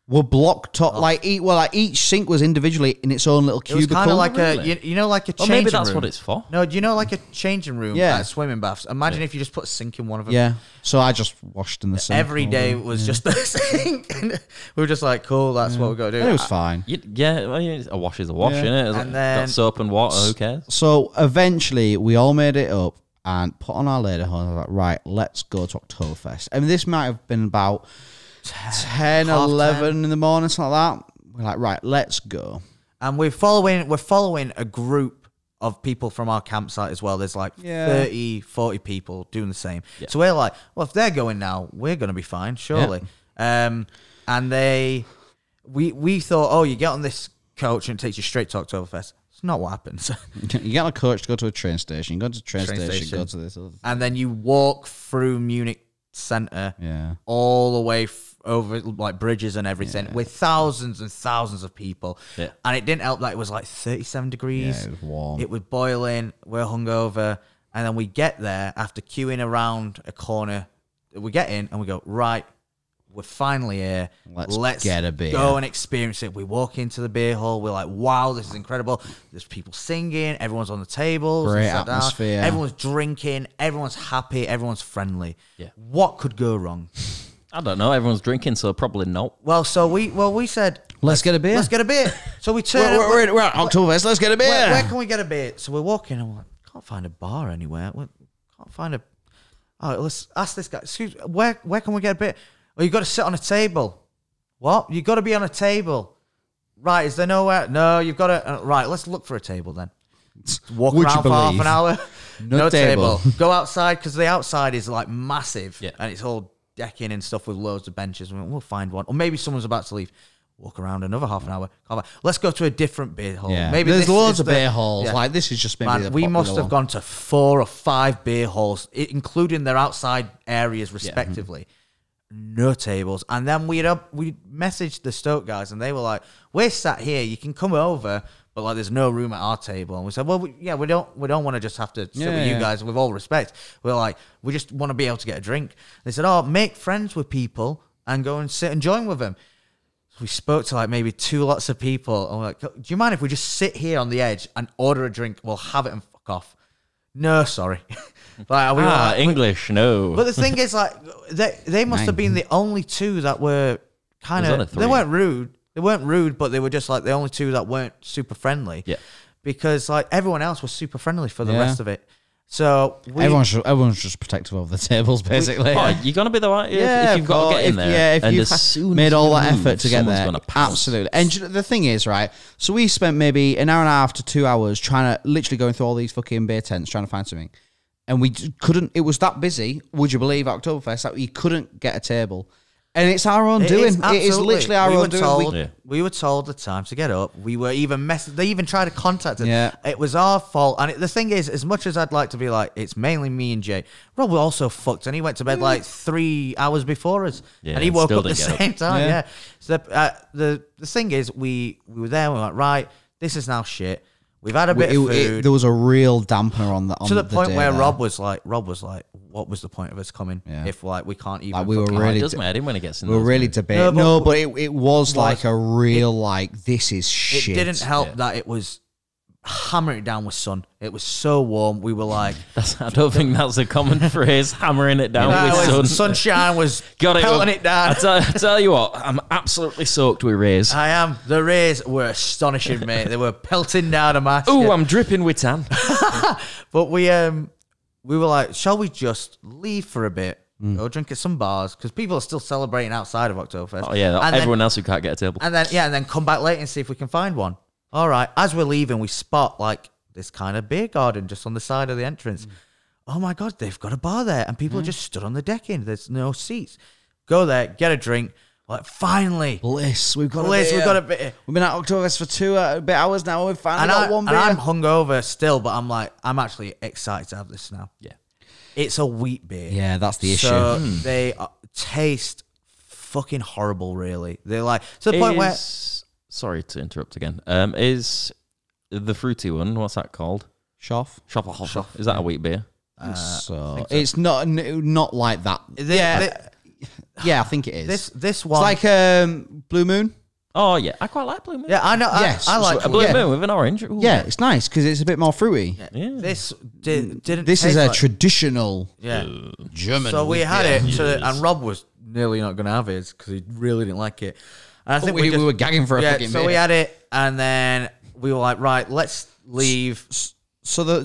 were blocked up. Like each sink was individually in its own little It was cubicle. kind of like Really? a, you know, like a Well, changing maybe that's room. what it's for. No, do you know like a changing room Yeah. at swimming baths? Imagine if you just put a sink in one of them. Yeah. So I just washed in the sink. Every day was just the sink. And we were just like, cool, that's what we've got to do. And it was fine. A wash is a wash, Yeah. innit? It's And like, then- got soap and water, who cares? So eventually, we all made it up and put on our lederhosen. I was like, right, let's go to Oktoberfest. I mean, this might have been about 10, 11 in the morning, something like that. We're like, right, let's go. And we're following a group of people from our campsite as well. There's like 30, 40 people doing the same. Yeah. So we're like, well, if they're going now, we're going to be fine, surely. And we thought, oh, you get on this coach and it takes you straight to Oktoberfest. It's not what happens. You get on a coach to go to a train station. You go to the train station, go to this other thing. And then you walk through Munich Center all the way over like bridges and everything with thousands and thousands of people. Yeah. And it didn't help that it was like 37 degrees. Yeah, it was warm. It was boiling. We're hungover. And then we get there after queuing around a corner. We get in and we go, right, we're finally here. Let's get a beer. Go and experience it. We walk into the beer hall. We're like, wow, this is incredible. There's people singing. Everyone's on the tables. Great and sat down. atmosphere. Everyone's drinking. Everyone's happy. Everyone's friendly. Yeah. What could go wrong? I don't know. Everyone's drinking, so probably not. Well, so we said, Let's get a beer. let's get a beer. So we turn. We're at Oktoberfest. Let's get a beer. Where can we get a beer? So we're walking and we're like, can't find a bar anywhere. We can't find a. All right, let's ask this guy. Excuse me, where can we get a beer? Oh, you got to sit on a table. What? You got to be on a table. Right? Is there nowhere? No, you've got to. Right, let's look for a table then. Walk Would around you for half believe? an hour. No table. Go outside because the outside is like massive Yeah. and it's all decking and stuff with loads of benches. We'll find one, or maybe someone's about to leave. Walk around another half an hour. Come back. Let's go to a different beer hall. Yeah. Maybe there's this loads is of the- beer halls. Yeah. Like this is just maybe Man, the we must popular have one. gone to 4 or 5 beer halls, including their outside areas respectively. No tables. And then we messaged the Stoke guys, and they were like, "We're sat here. You can come over, but like there's no room at our table." And we said, "Well, we don't want to just have to sit with you guys. With all respect, we're like, we just want to be able to get a drink." They said, "Oh, make friends with people and go and sit and join with them." So we spoke to like maybe 2 lots of people, and we're like, "Do you mind if we just sit here on the edge and order a drink? We'll have it and fuck off." No, sorry. Like, we were like, English, no. but the thing is, like, they must have been the only 2 that were kind There's only of. 3. They weren't rude. They weren't rude, but they were just like the only 2 that weren't super friendly. Yeah. Because like everyone else was super friendly for the rest of it. So Everyone's just protective of the tables, basically. Oh, you're gonna be the right if you've got to get in there. If and you've as soon made as all you that move, effort to get someone's there, gonna pounce. absolutely. And the thing is, right? So we spent maybe an hour and a half to 2 hours trying to literally going through all these fucking beer tents trying to find something, and we couldn't. It was that busy. Would you believe Oktoberfest that you couldn't get a table? And it's our own doing. It is literally our own doing. We were told the time to get up. We were even they even tried to contact us. Yeah. It was our fault. And the thing is, as much as I'd like to be like, it's mainly me and Jay, Rob was also fucked. And he went to bed like 3 hours before us. Yeah, and he woke still up the didn't get same time. Yeah. Yeah. So the thing is, we were there and we were like, right, this is now shit. We've had a bit of food. There was a real dampener on the to the point day where there. Rob was like, what was the point of us coming if like we can't even? Like, we were fucking- really It does matter when it gets in we were those really moods. debating. No, No, but but it was like a real like this is It shit. didn't help that it was hammering it down with sun. It was so warm. We were like, I don't think that's a common phrase. Hammering it down with sun. sunshine was Got it. pelting it down. I tell you what, I'm absolutely soaked with rays. I am. The rays were astonishing, mate. They were pelting down on my Ooh, skin. I'm dripping with tan. But we were like, shall we just leave for a bit? Go drink at some bars because people are still celebrating outside of Oktoberfest. Oh yeah, And everyone else who can't get a table. And then come back later and see if we can find one. All right. As we're leaving, we spot like this kind of beer garden just on the side of the entrance. Oh my God, they've got a bar there, and people are just stood on the decking. There's no seats. Go there, get a drink. Like, finally, Bliss. We've got Bliss, a beer. we've got a bit. We've been at Oktoberfest for 2 bit hours now. We've finally got one beer. And I'm hungover still, but I'm like, I'm actually excited to have this now. Yeah. It's a wheat beer. Yeah, that's the issue. So they taste fucking horrible, really. They're like, to the point where. Sorry to interrupt again. Is the fruity one, what's that called? Schoff. Schopperhofer. Is that a wheat beer? So it's not like that. Yeah, I think it is. This one. It's like Blue Moon. Oh, yeah. I quite like Blue Moon. Yeah, I know. Yes. I like A Blue Yeah. Moon with an orange. Ooh. Yeah, it's nice because it's a bit more fruity. Yeah. This didn't. This is taste a like, traditional German. So we had it, and Rob was nearly not going to have his because he really didn't like it. And I think we were gagging for a fucking so beer. we had it, and then we were like, right, let's leave. But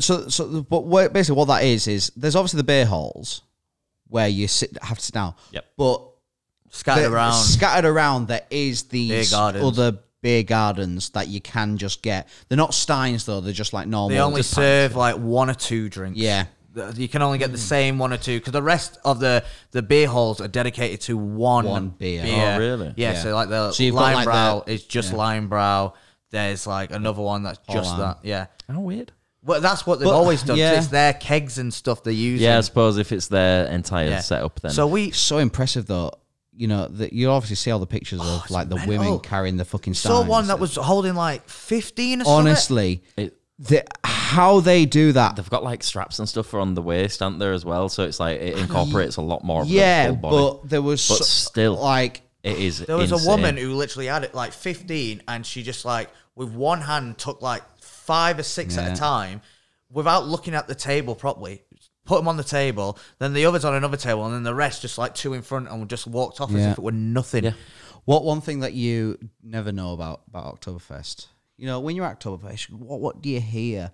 basically what that is there's obviously the beer halls where you have to sit down. Yep. But Scattered around, there is these Beer gardens. other beer gardens that you can just get. They're not steins though. They're just like normal. they only just serve like 1 or 2 drinks. Yeah. You can only get the same 1 or 2 because the rest of the beer halls are dedicated to one beer. Oh, really? Yeah, Yeah. so like the So you've got, lime like, brow is just lime brow. There's like another one that's just lime. that. Yeah. How weird. Well, that's what they've But- always done. yeah. It's their kegs and stuff they use. Yeah, I suppose if it's their entire Yeah. setup, then. So we It's so impressive though. You know, that you obviously see all the pictures of like the mental. women carrying the fucking steins. saw one that was holding like 15 or something. honestly It- how they do that. they've got like straps and stuff for on the waist, aren't there, as well? So it's like it incorporates a lot more of Yeah, the full body. but there was But still, like it is There was insane. a woman who literally had it like 15 and she just like with one hand took like 5 or 6 at Yeah. a time without looking at the table properly. Put them on the table, then the others on another table, and then the rest just like 2 in front and just walked off as Yeah. if it were nothing. Yeah. one thing that you never know about Oktoberfest. You know, when you're at Oktoberfest, what do you hear?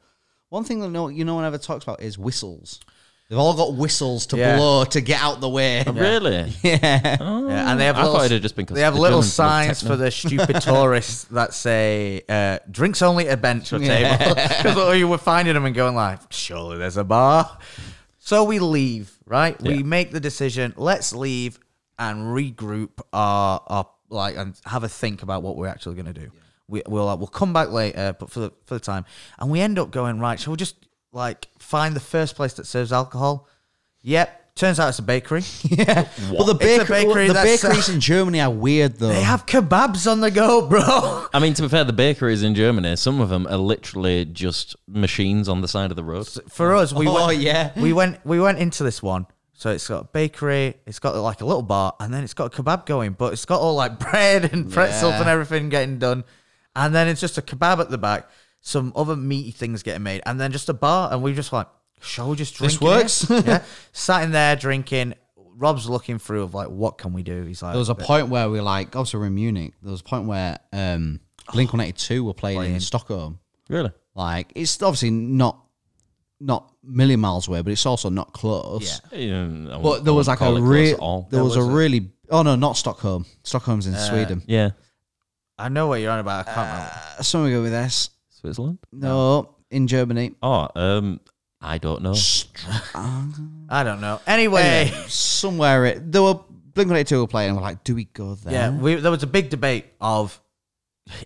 One thing that no one ever talks about is whistles. They've all got whistles to Yeah. blow to get out the way. Oh, really? Yeah. Oh, Yeah, and they have I little, thought it had just been 'cause they have the little Germans love signs techno. for the stupid tourists that say drinks only at bench or table. Because you were finding them and going like, surely there's a bar. So we leave, right? We Yeah. make the decision, let's leave and regroup our like and have a think about what we're actually going to do. Yeah. We'll come back later, but for the time, and we end up going right. Shall we just like find the first place that serves alcohol? Yep. Turns out it's a bakery. Yeah. Well, the bakeries in Germany are weird, though. They have kebabs on the go, bro. I mean, to be fair, the bakeries in Germany, some of them are literally just machines on the side of the road. For us, we went into this one. So it's got a bakery, it's got like a little bar, and then it's got a kebab going, but it's got all like bread and pretzels and everything getting done. And then it's just a kebab at the back, some other meaty things getting made, and then just a bar. And we just like, shall we just drink? This works. Yeah. Sat in there drinking. Rob's looking through of like, what can we do? He's like, there was a point where we like, obviously we're in Munich. There was a point where Blink-182 were playing in Stockholm. Really? Like, it's obviously not million miles away, but it's also not close. Yeah. But there was like a really. Oh no, not Stockholm. Stockholm's in Sweden. Yeah. I know what you're on about. I can't remember. Something go with this. Switzerland? No, in Germany. Oh, I don't know. I don't know. Anyway, somewhere there were Blink-182 were playing, and we're like, do we go there? Yeah, there was a big debate of,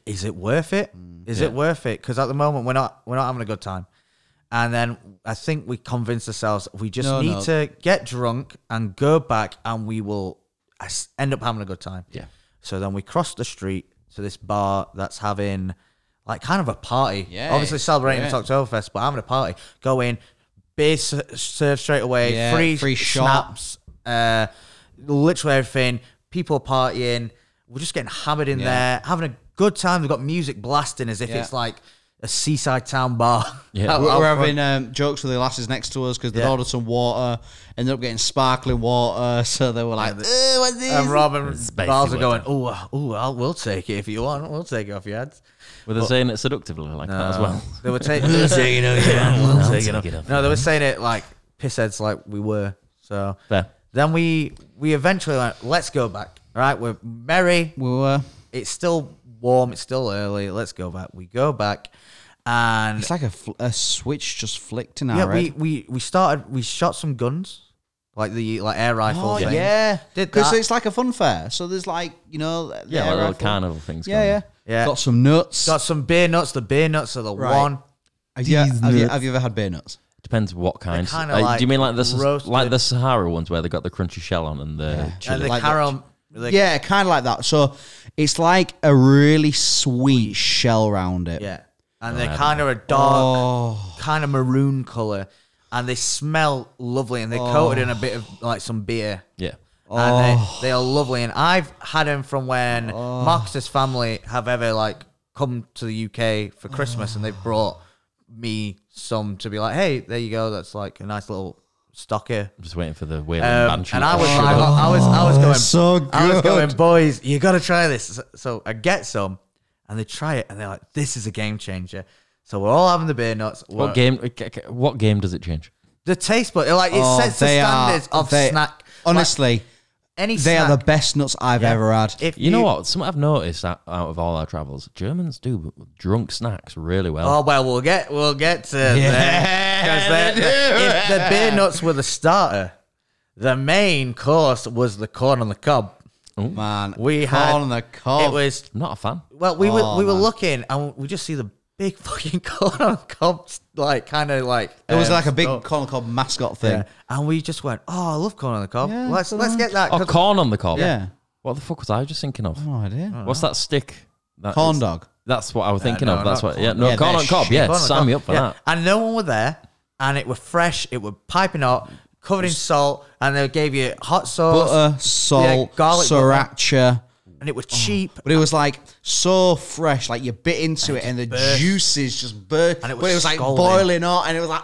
is it worth it? Is it worth it? Because at the moment we're not having a good time. And then I think we convinced ourselves we just need to get drunk and go back, and we will end up having a good time. Yeah. So then we crossed the street to this bar that's having like kind of a party. Yeah. Obviously celebrating its Oktoberfest, but having a party. Go in, beer served straight away, free schnapps, literally everything. People partying. We're just getting hammered in there, having a good time. They've got music blasting as if it's like a seaside town bar. Yeah. We're having jokes with the lasses next to us because they'd ordered some water, ended up getting sparkling water, so they were like, what's this? And Rob and Bars are going, we'll take it if you want. We'll take it off your heads. Were they saying it seductively like that as well? They were saying we'll take it off. No, they were saying it like pissheads like we were. So then we eventually went, let's go back. All right, we're merry. We were. It's still warm. It's still early. Let's go back. We go back. And it's like a switch just flicked in our head. We shot some guns, like the air rifles. Oh yeah, because it's like a fun fair. So there's like little carnival things. Yeah. Got some nuts. Got some beer nuts. The beer nuts are the one. Have you ever had beer nuts? Depends what kind. Do you mean like the Sahara ones where they got the crunchy shell on and the chili? The caramel. Yeah, kind of like that. So it's like a really sweet shell around it. Yeah. And they're kind of a dark, kind of maroon color, and they smell lovely. And they're coated in a bit of like some beer. Yeah, and they are lovely. And I've had them from when Marcus's family have ever like come to the UK for Christmas, and they've brought me some to be like, hey, there you go. That's like a nice little stock here. I'm just waiting for the wailing banshee. And I was going, so good. I was going, boys, you got to try this. So I get some. And they try it, and they're like, "This is a game changer." So we're all having the beer nuts. What game does it change? The taste, but like it sets the standards of snack. Honestly, they are the best nuts I've ever had. You know what? Something I've noticed out of all our travels, Germans do drunk snacks really well. Oh well, we'll get to that. If the beer nuts were the starter, the main course was the corn on the cob. Oh man, we had corn on the cob. It was not a fan. Well, we were looking, and we just see the big fucking corn on the cob, like kind of like it was like a big corn on the cob mascot thing, and we just went, "Oh, I love corn on the cob. Let's get that." Oh, corn on the cob. Yeah. What the fuck was I just thinking of? No idea. What's that stick? Corn dog. That's what I was thinking of. That's what. Corn on the cob. Yeah, sign me up for that. And no one were there, and it were fresh. It were piping hot. Covered in salt, and they gave you hot sauce, butter, salt, garlic, sriracha, and it was cheap. But it was like so fresh, like you bit into it, and the juices just burst. And it was like boiling hot, and it was like,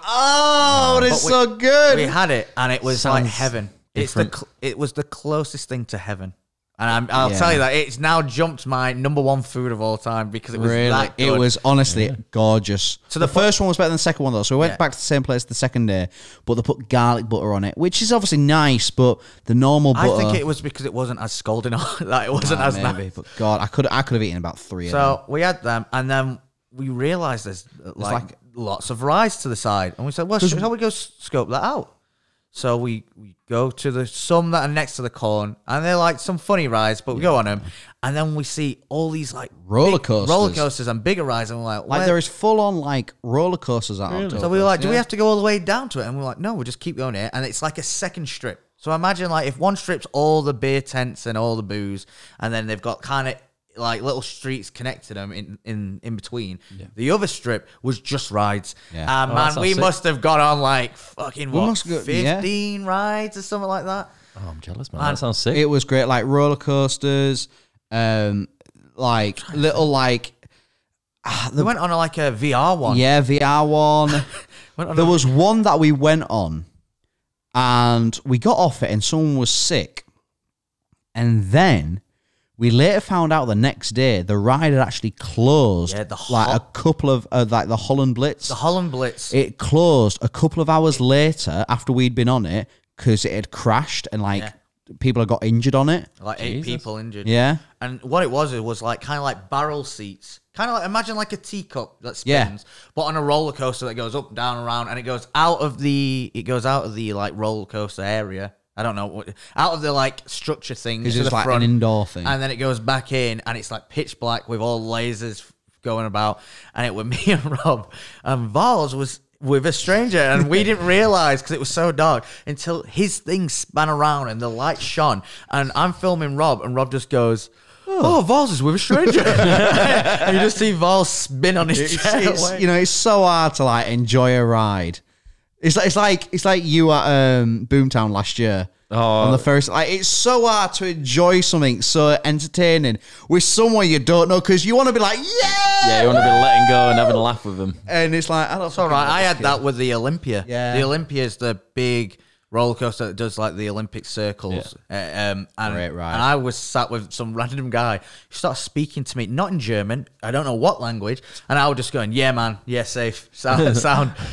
it's so good. We had it, and it was like heaven. It was the closest thing to heaven. And I'll tell you that it's now jumped my number one food of all time because it was that good. It was honestly gorgeous. So the first one was better than the second one though. So we went back to the same place the second day, but they put garlic butter on it, which is obviously nice. But the normal butter, I think it was because it wasn't as scalding hot. Like it wasn't as nice. But God, I could have eaten about 3 of them. So we had them, and then we realised there's like lots of rice to the side, and we said, well, shall we go scope that out? So we go to some that are next to the corn, and they're like some funny rides, but we go on them, And then we see all these like Roller coasters. and bigger rides, and we're like, Like, there is full on, like, roller coasters at Oktoberfest. so we were like, do we have to go all the way down to it? And we're like, no, we'll just keep going here. And it's like a second strip. So imagine like if one strip's all the beer tents and all the booze, and then they've got kind of like little streets connected them in between. Yeah. The other strip was just rides. Yeah. And man, we must have got on like fucking 15 yeah. rides or something like that. Oh, I'm jealous, man. That sounds sick. It was great, like roller coasters, like little like. We went on like a VR one. Yeah, VR one. There was one that we went on, and we got off it, and someone was sick, and then we later found out the next day the ride had actually closed. Yeah, like a couple of like the Holland Blitz. The Holland Blitz. It closed a couple of hours later after we'd been on it because it had crashed and like people had got injured on it. Like 8 people injured. Yeah. And what it was like kind of like barrel seats. Kind of like, imagine like a teacup that spins, but on a roller coaster that goes up, down, around, and it goes out of the like roller coaster area. I don't know what, out of the like structure thing. Because it's like an indoor thing. And then it goes back in, and it's like pitch black with all lasers going about. And it was me and Rob, and Vals was with a stranger, and we didn't realize because it was so dark until his thing span around and the light shone. And I'm filming Rob, and Rob just goes, "Oh, Vals is with a stranger." And you just see Vals spin on his chair. It's, you know, it's so hard to like enjoy a ride. It's like you at Boomtown last year. On the first, like, it's so hard to enjoy something so entertaining with someone you don't know because you want to be like, yeah, you want to be letting go and having a laugh with them. And it's like, it's all right. I had that with the Olympia. Yeah, the Olympia is the big roller coaster that does like the Olympic circles. And I was sat with some random guy who started speaking to me, not in German, I don't know what language, and I was just going, "Yeah, man, yeah, safe, sound,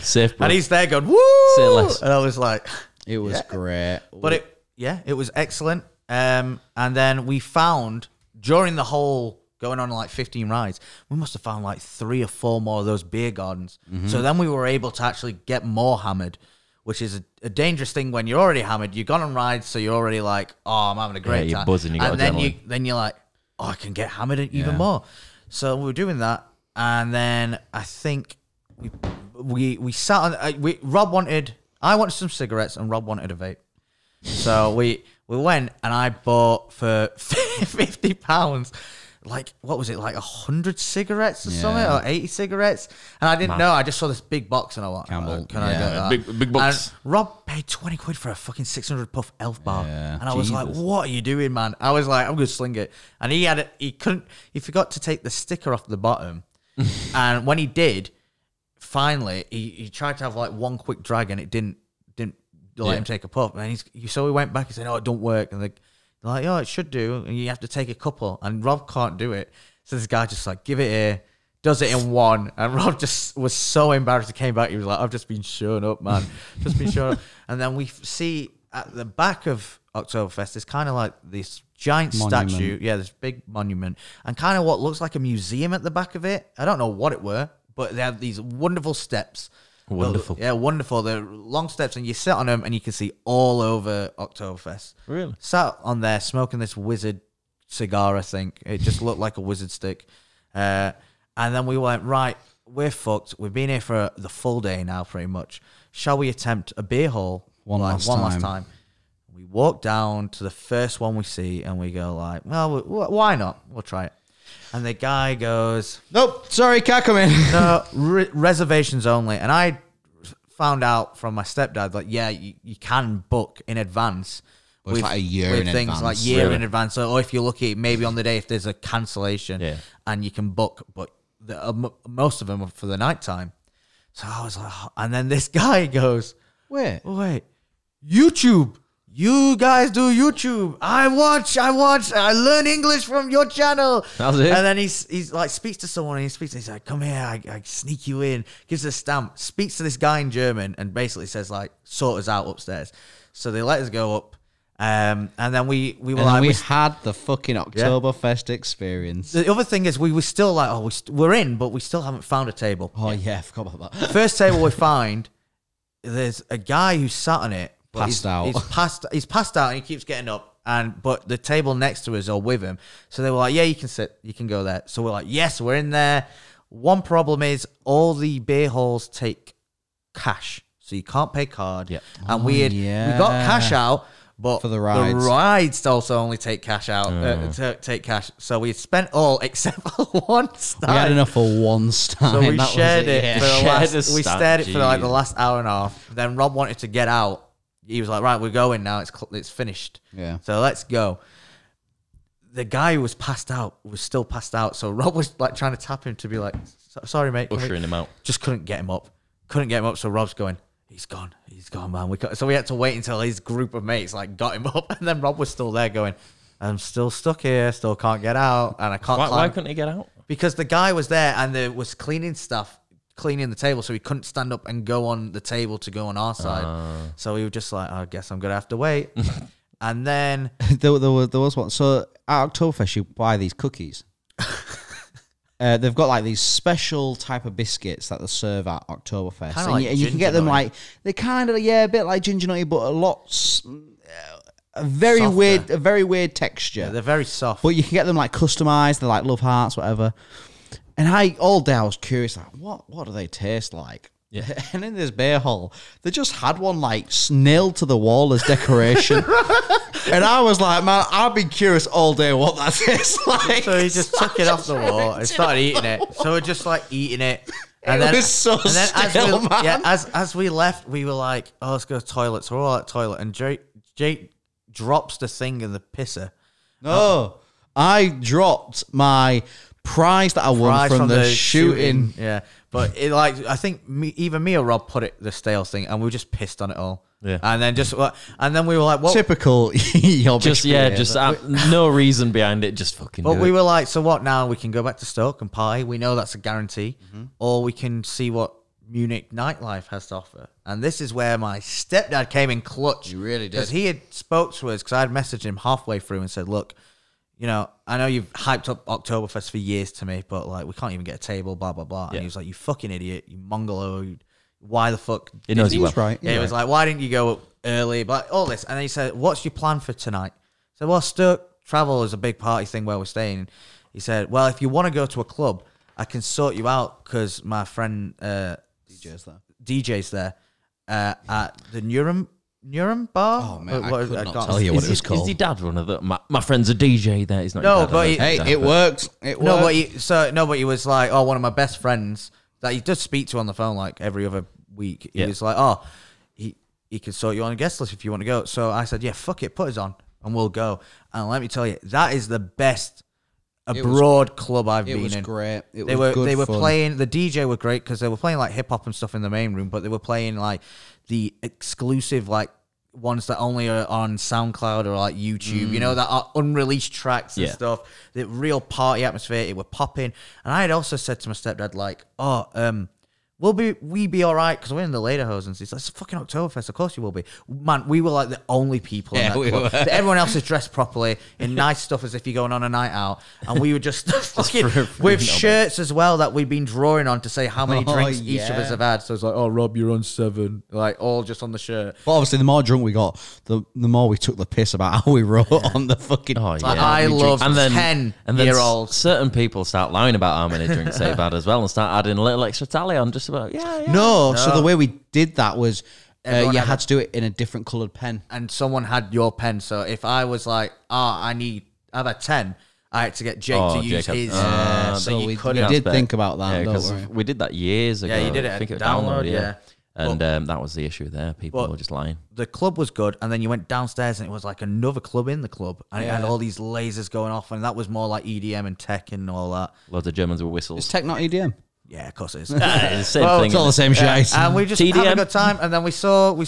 safe." Bro. And he's there going, "Woo!" Say less. And I was like, it was great, but it was excellent. And then we found during the whole going on like 15 rides, we must have found like 3 or 4 more of those beer gardens. So then we were able to actually get more hammered, which is a dangerous thing when you're already hammered. You've gone on rides, so you're already like, "Oh, I'm having a great time." You're buzzing. You got and then you're like, "Oh, I can get hammered even more." So we were doing that, and then I think we sat on. I wanted some cigarettes, and Rob wanted a vape. So we went, and I bought for £50. Like, what was it, like 100 cigarettes or something, or 80 cigarettes? And I didn't know. I just saw this big box, and I was like, can I get that? Big box. And Rob paid 20 quid for a fucking 600 puff elf bar. Yeah, and I was like, what are you doing, man? I was like, I'm going to sling it. And he forgot to take the sticker off the bottom. And when he did, finally, he tried to have like one quick drag, and it didn't let him take a puff. And so he went back and said, "Oh, it don't work." And they're like, "Oh, it should do." And you have to take a couple. And Rob can't do it. So this guy just like, give it here, does it in one. And Rob just was so embarrassed. He came back. He was like, "I've just been shown up, man. Just been shown up." And then we see at the back of Oktoberfest, it's kind of like this giant statue. Yeah, this big monument. And kind of what looks like a museum at the back of it. I don't know what it were, but they have these wonderful steps. Wonderful. Yeah, wonderful. They're long steps, and you sit on them, and you can see all over Oktoberfest. Really? Sat on there smoking this wizard cigar, I think. It just looked like a wizard stick. And then we went, right, we're fucked. We've been here for the full day now, pretty much. Shall we attempt a beer haul one last time? We walk down to the first one we see, and we go like, well, why not? We'll try it. And the guy goes, "Nope, sorry, can't come in." No, reservations only. And I found out from my stepdad, like, yeah, you can book in advance. It's like a year in things advance. like year in advance. Or if you're lucky, maybe on the day if there's a cancellation, and you can book. But most of them are for the nighttime. So I was like, and then this guy goes, wait, YouTube. You guys do YouTube. I watch. I learn English from your channel. That's it. And then he's like speaks to someone, and he's like, "Come here, I sneak you in." Gives a stamp. Speaks to this guy in German, and basically says like, "Sort us out upstairs." So they let us go up, and then we were like, we had the fucking Oktoberfest experience. The other thing is we were still like, we're in, but we still haven't found a table. Oh yeah, I forgot about that. First table we find, there's a guy who sat on it. Passed out. He's passed out, and he keeps getting up. but the table next to us or with him. So they were like, yeah, you can sit, you can go there. So we're like, yes, we're in there. One problem is all the beer halls take cash, so you can't pay card. Yeah. And we got cash out, but For the rides. also only take cash out. Take cash. So we spent all except for one stand. We had enough for one stand. So we That was shared it. yeah. For the Shared last, a we stand, stared it for like the jeez. last hour and a half. Then Rob wanted to get out. He was like, "Right, we're going now. It's finished. Yeah. So let's go." The guy who was passed out was still passed out. So Rob was like trying to tap him to be like, "Sorry, mate." Ushering him out. Just couldn't get him up. So Rob's going, he's gone, man. So we had to wait until his group of mates like got him up, and then Rob was still there going, I'm still stuck here, still can't get out, and I can't Why climb. couldn't he get out? Because the guy was there and there was cleaning the table, so he couldn't stand up and go on the table to go on our side. So we were just like, I guess I'm gonna have to wait. And then there was one. So at Oktoberfest, you buy these cookies. They've got like these special type of biscuits that they serve at Oktoberfest, Kinda and, like you can get them ginger like they're kind of a bit like ginger nutty, but a very Softer. weird texture. yeah, they're very soft. But you can get them like customized. They're like love hearts, whatever. And all day I was curious, like, what do they taste like? Yeah. And in this beer hall, they just had one like nailed to the wall as decoration. And I was like, man, I've been curious all day what that tastes like. So he just took it off the wall and started eating it. So we're just like eating it. And It was so stale, man. as we left, we were like, oh, let's go to the toilet. So we're all at the toilet. And Jake drops the thing in the pisser. No, I dropped my prize that I won from the shooting. Yeah. But it I think either me or Rob put the stale thing, and we were just pissed on it all. Yeah. And then we were like, what? Typical. No reason behind it. Just fucking. But do we it. were like, so what now? We can go back to Stoke and party. We know that's a guarantee. Or we can see what Munich nightlife has to offer. And this is where my stepdad came in clutch. He really did. Because he had spoke to us, because I had messaged him halfway through and said, look, I know you've hyped up Oktoberfest for years to me, but like we can't even get a table, blah, blah, blah. And he was like, you fucking idiot, you mongolo, why the fuck? He knows you well. Right. Yeah, he was like, why didn't you go early? But all this. And then he said, what's your plan for tonight? I said, well, Stoke travel is a big party thing where we're staying. He said, well, if you want to go to a club, I can sort you out because my friend DJ's there at the Nurem bar. Oh man, I could not can't- tell you what Is it was he- called. Is he dad one of the? My friend's a DJ there. He's not. No, your dad, but I he- know Hey, dad, it but- worked. It No, worked. but he was like, oh, one of my best friends that he does speak to on the phone like every other week. He was like, oh, he could sort you on a guest list if you want to go. So I said, yeah, fuck it, put us on and we'll go. And let me tell you, that is the best abroad club I've been in. It was great. They were playing. The DJ were great because they were playing like hip hop and stuff in the main room, but they were playing like the exclusive like ones that only are on SoundCloud or like YouTube, that are unreleased tracks and stuff. The real party atmosphere. It were popping, and I had also said to my stepdad like, we be all right because we're in the lederhosens. He's like, it's fucking Oktoberfest, of course you will be. Man, we were like the only people in that club. Everyone else is dressed properly in nice stuff as if you're going on a night out, and we were just fucking with shirts as well that we'd been drawing on to say how many drinks each of us have had. So it's like, oh, Rob, you're on 7, like all just on the shirt. But obviously, the more drunk we got, the more we took the piss about how we wrote on the fucking. Oh, Like, yeah. I love and then 10-year-olds. Certain people start lying about how many drinks they've had as well, and start adding a little extra tally on just about No, so the way we did that was Everyone you had had to do it in a different coloured pen. And someone had your pen. So if I was like, I've had 10, I had to get Jake to use Jake his. had- So you we couldn't. did think about that. Yeah, don't because worry. we did that years ago. Yeah, you did it I think at it was Download, yeah. And that was the issue there. People were just lying. The club was good, and then you went downstairs, and it was like another club in the club, and it had all these lasers going off, and that was more like EDM and tech and all that. Loads of Germans with Is whistles. tech not EDM? Yeah, of course it is. It's the same Well, thing. It's all the same shit. And we just had a TDM. good time, and then we saw my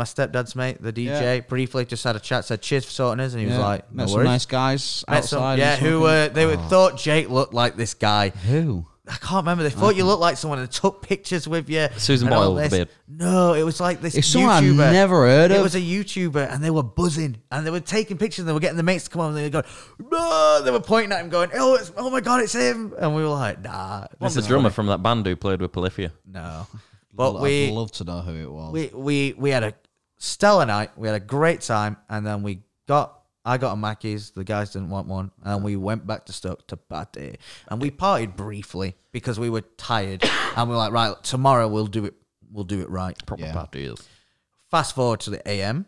stepdad's mate, the DJ, briefly just had a chat, said cheers for sorting us, and he was like, no met some worries. nice guys Met some- outside. yeah, and who smoking. they thought Jake looked like this guy. Who? I can't remember. They thought you looked like someone and took pictures with you. Susan and all Boyle with this. the beard. No, it was like this It's someone I've YouTuber. never heard It of. was a YouTuber, and they were buzzing, and they were taking pictures, and they were getting the mates to come on, and they were going, no! They were pointing at him, going, oh my god, it's him! And we were like, nah. What's this the is drummer funny. from that band who played with Polyphia? No, but I'd love to know who it was. we had a stellar night. We had a great time, and then we I got a Mackey's. The guys didn't want one, and we went back to Stoke to party. And we partied briefly because we were tired, and we were like, right, tomorrow we'll do it. We'll do it right. Proper parties. Fast forward to the AM.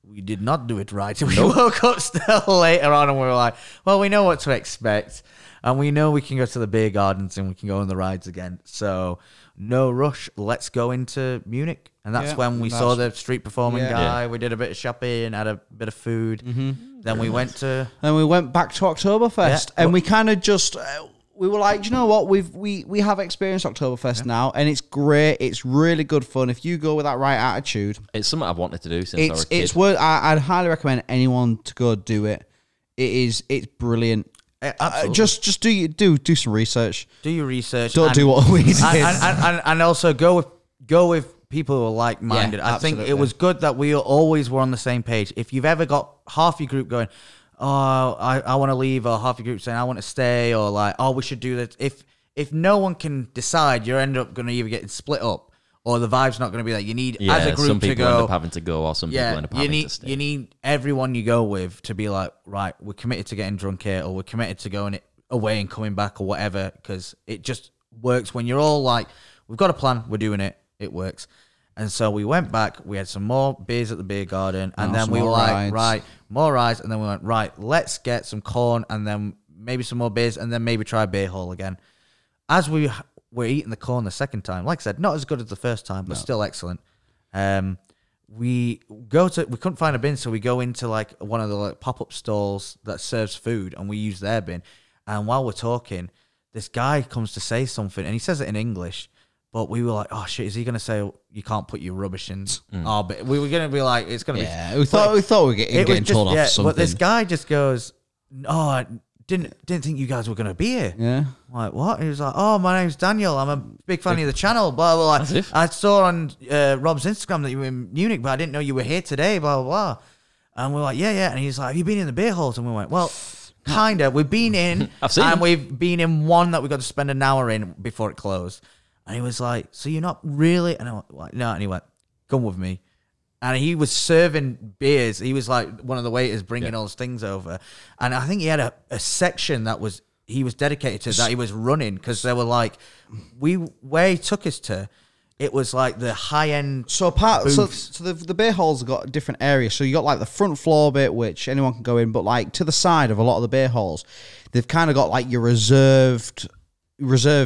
We did not do it right. We woke up still later on, and we were like, well, we know what to expect, and we know we can go to the beer gardens and we can go on the rides again. So no rush. Let's go into Munich. And that's when we saw the street performing guy. We did a bit of shopping, had a bit of food. Then we went back to Oktoberfest, and we kind of just we were like, you know what, we have experienced Oktoberfest now, and it's great. It's really good fun if you go with that right attitude. It's something I've wanted to do since I was a kid. It's worth. I'd highly recommend anyone to go do it. It's brilliant. Absolutely. Just do some research. Do your research. Don't do what we did. And also go with people who are like-minded. Yeah, I think it was good that we always were on the same page. If you've ever got half your group going, oh, I want to leave, or half your group saying I want to stay, or like, oh, we should do this. If no one can decide, you end up going to either get split up, or the vibe's not going to be that. You need as a group some people to go. End up having to go, or some people end up having to stay. You need everyone you go with to be like, right, we're committed to getting drunk here, or we're committed to going away and coming back, or whatever, because it just works when you're all like, we've got a plan, we're doing it, it works. And so we went back, we had some more beers at the beer garden, and then we were like, right, more rides, and then we went, right, let's get some corn, and then maybe some more beers, and then maybe try beer hall again. As we were eating the corn the second time, like I said, not as good as the first time, but still excellent. We couldn't find a bin, so we go into like one of the like pop-up stalls that serves food, and we use their bin. And while we're talking, this guy comes to say something, and he says it in English. But we were like, oh shit, is he gonna say you can't put your rubbish in? Oh, but we were gonna be like, it's gonna be. Yeah, we thought we were getting told off something. But this guy just goes, oh, I didn't think you guys were gonna be here. Yeah. I'm like, what? He was like, oh, my name's Daniel. I'm a big fan of the channel. Blah blah blah. I saw on Rob's Instagram that you were in Munich, but I didn't know you were here today. Blah blah blah. And we're like, yeah. And he's like, have you been in the beer halls? And we went, well, kinda. We've been in, and we've been in one that we got to spend an hour in before it closed. And he was like, so you're not really? And I went, like, no. And he went, come with me. And he was serving beers. He was like one of the waiters bringing all his things over. And I think he had a section that he was dedicated to, that he was running, because they were like, where he took us to, it was like the high end. So the beer halls have got different areas. So you got like the front floor bit, which anyone can go in, but like to the side of a lot of the beer halls, they've kind of got like your reserved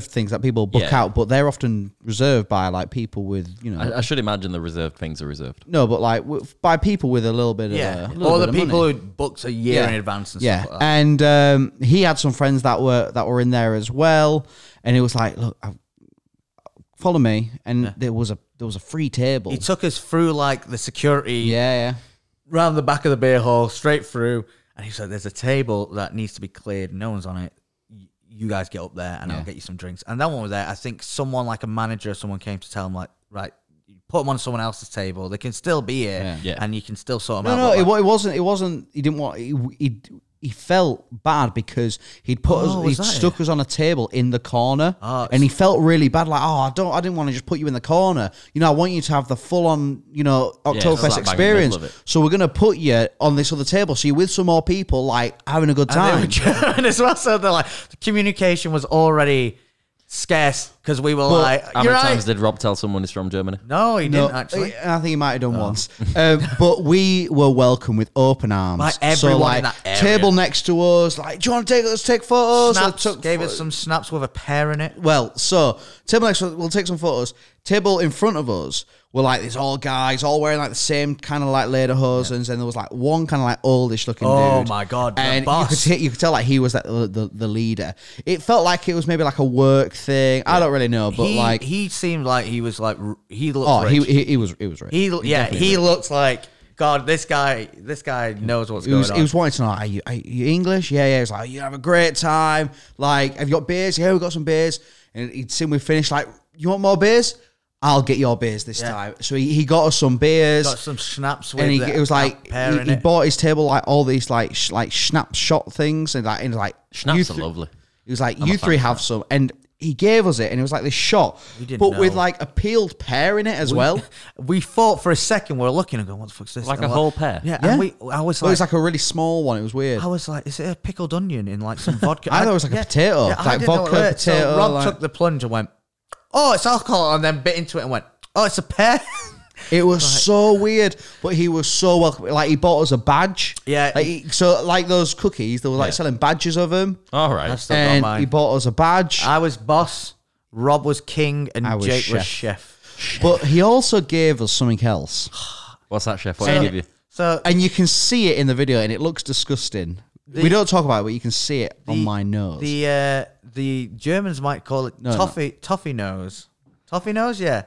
things that people book out, but they're often reserved by like people with, you know. I should imagine the reserved things are reserved. No, but like by people with a little bit of or the people who booked a year in advance and stuff like that. And he had some friends that were in there as well, and it was like, look, follow me, and there was a free table. He took us through like the security, round the back of the beer hall, straight through, and he said, "There's a table that needs to be cleared. No one's on it. You guys get up there, and I'll get you some drinks." And that one was there. I think someone like a manager or someone came to tell him like, right, put them on someone else's table. They can still be here, and you can still sort them out. No, it wasn't. He didn't want. He felt bad because he'd stuck us on a table in the corner, and he felt really bad. Like, I didn't want to just put you in the corner. You know, I want you to have the full on, you know, Oktoberfest experience. So we're gonna put you on this other table, so you're with some more people, like having a good time. And as well, so like the communication was already scarce because we were like, how many times did Rob tell someone he's from Germany? No, he didn't actually. I think he might have done once. But we were welcome with open arms. Like everyone in that area. Table next to us, like, do you want to take photos? Snaps, gave us some snaps with a pear in it. Well, so table next to us, we'll take some photos. Table in front of us were like these all guys, all wearing like the same kind of like lederhosens, and there was like one kind of like oldish looking dude. Oh my god! And you could tell like he was like the leader. It felt like it was maybe like a work thing. I don't really know, but he seemed like he was like he looked. Rich. he was rich. He looked like, God, this guy knows what's going on. He was wanting to know, are you English? Yeah. He's like, you have a great time. Like, have you got beers? Yeah, we've got some beers. And he'd seen we finished, like, you want more beers? I'll get your beers this time. So he got us some beers. Got some schnapps with it. Was like, he bought his table, like, all these, like schnapps shot things. And like, schnapps are lovely. He was like, you three have some. And he gave us it, and it was like this shot, didn't but with know. like a peeled pear in it as well. We thought for a second, we were looking and going, what the fuck's this? Like And a we're whole pear? Yeah. Yeah. And I was But it like, was like a really small one. It was weird. I was like, is it a pickled onion in like some vodka? I thought it was like a potato, I like didn't know vodka, what it was. potato, So Rob like- took the plunge and went, oh, it's alcohol, and then bit into it and went, oh, it's a pear. It was so weird, but he was so welcome. Like he bought us a badge. Yeah. So like those cookies, they were like selling badges of them. All right. I still got And mine. he bought us a badge. I was boss, Rob was king, and I was Jake was chef. chef. But he also gave us something else. What's that, chef? What did he give you? So And you can see it in the video, and it looks disgusting. We don't talk about it, but you can see it on my nose. the Germans might call it toffee nose. Toffee nose, yeah.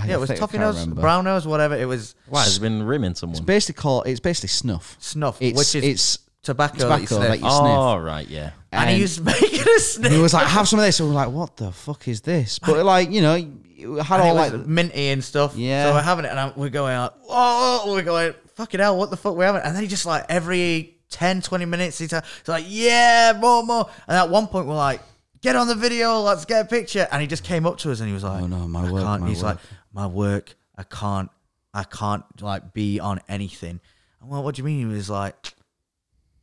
Yeah, it was toffee nose, remember. brown nose, whatever. It was Why, has it been rimming someone? It's basically snuff. snuff, It's, which is it's tobacco that you tobacco that sniff. you sniff. Oh, right, yeah. And he was making us sniff. He was like, have some of this. And we're like, what the fuck is this? But like, you know, it had And all it was like, minty and stuff. Yeah. So we're having it, and we're going out. Oh, we're going, fucking hell, what the fuck we're having? And then he just like every 10, 20 minutes, he's like, yeah, more. And at one point, we're like, get on the video, let's get a picture. And he just came up to us and he was like, Oh, no, my I work, can't. my He's work. like, my work, I can't like be on anything. And well, what do you mean? He was like,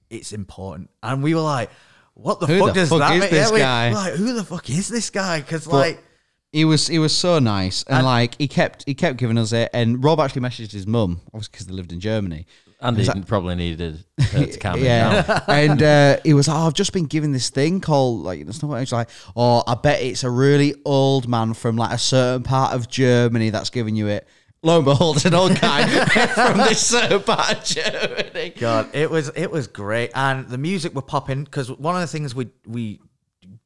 it's important. And we were like, what the Who fuck the does fuck that is mean? this we're guy? like, who the fuck is this guy? Because But- like, he was so nice. And like, he kept giving us it. And Rob actually messaged his mum, obviously because they lived in Germany. And he probably needed her to calm him Yeah, down. and he was like, "Oh, I've just been given this thing called like it's not what it's like. Oh, I bet it's a really old man from like a certain part of Germany that's giving you it." Lo and behold, it's an old guy from this certain part of Germany. God, it was great, and the music were popping because one of the things we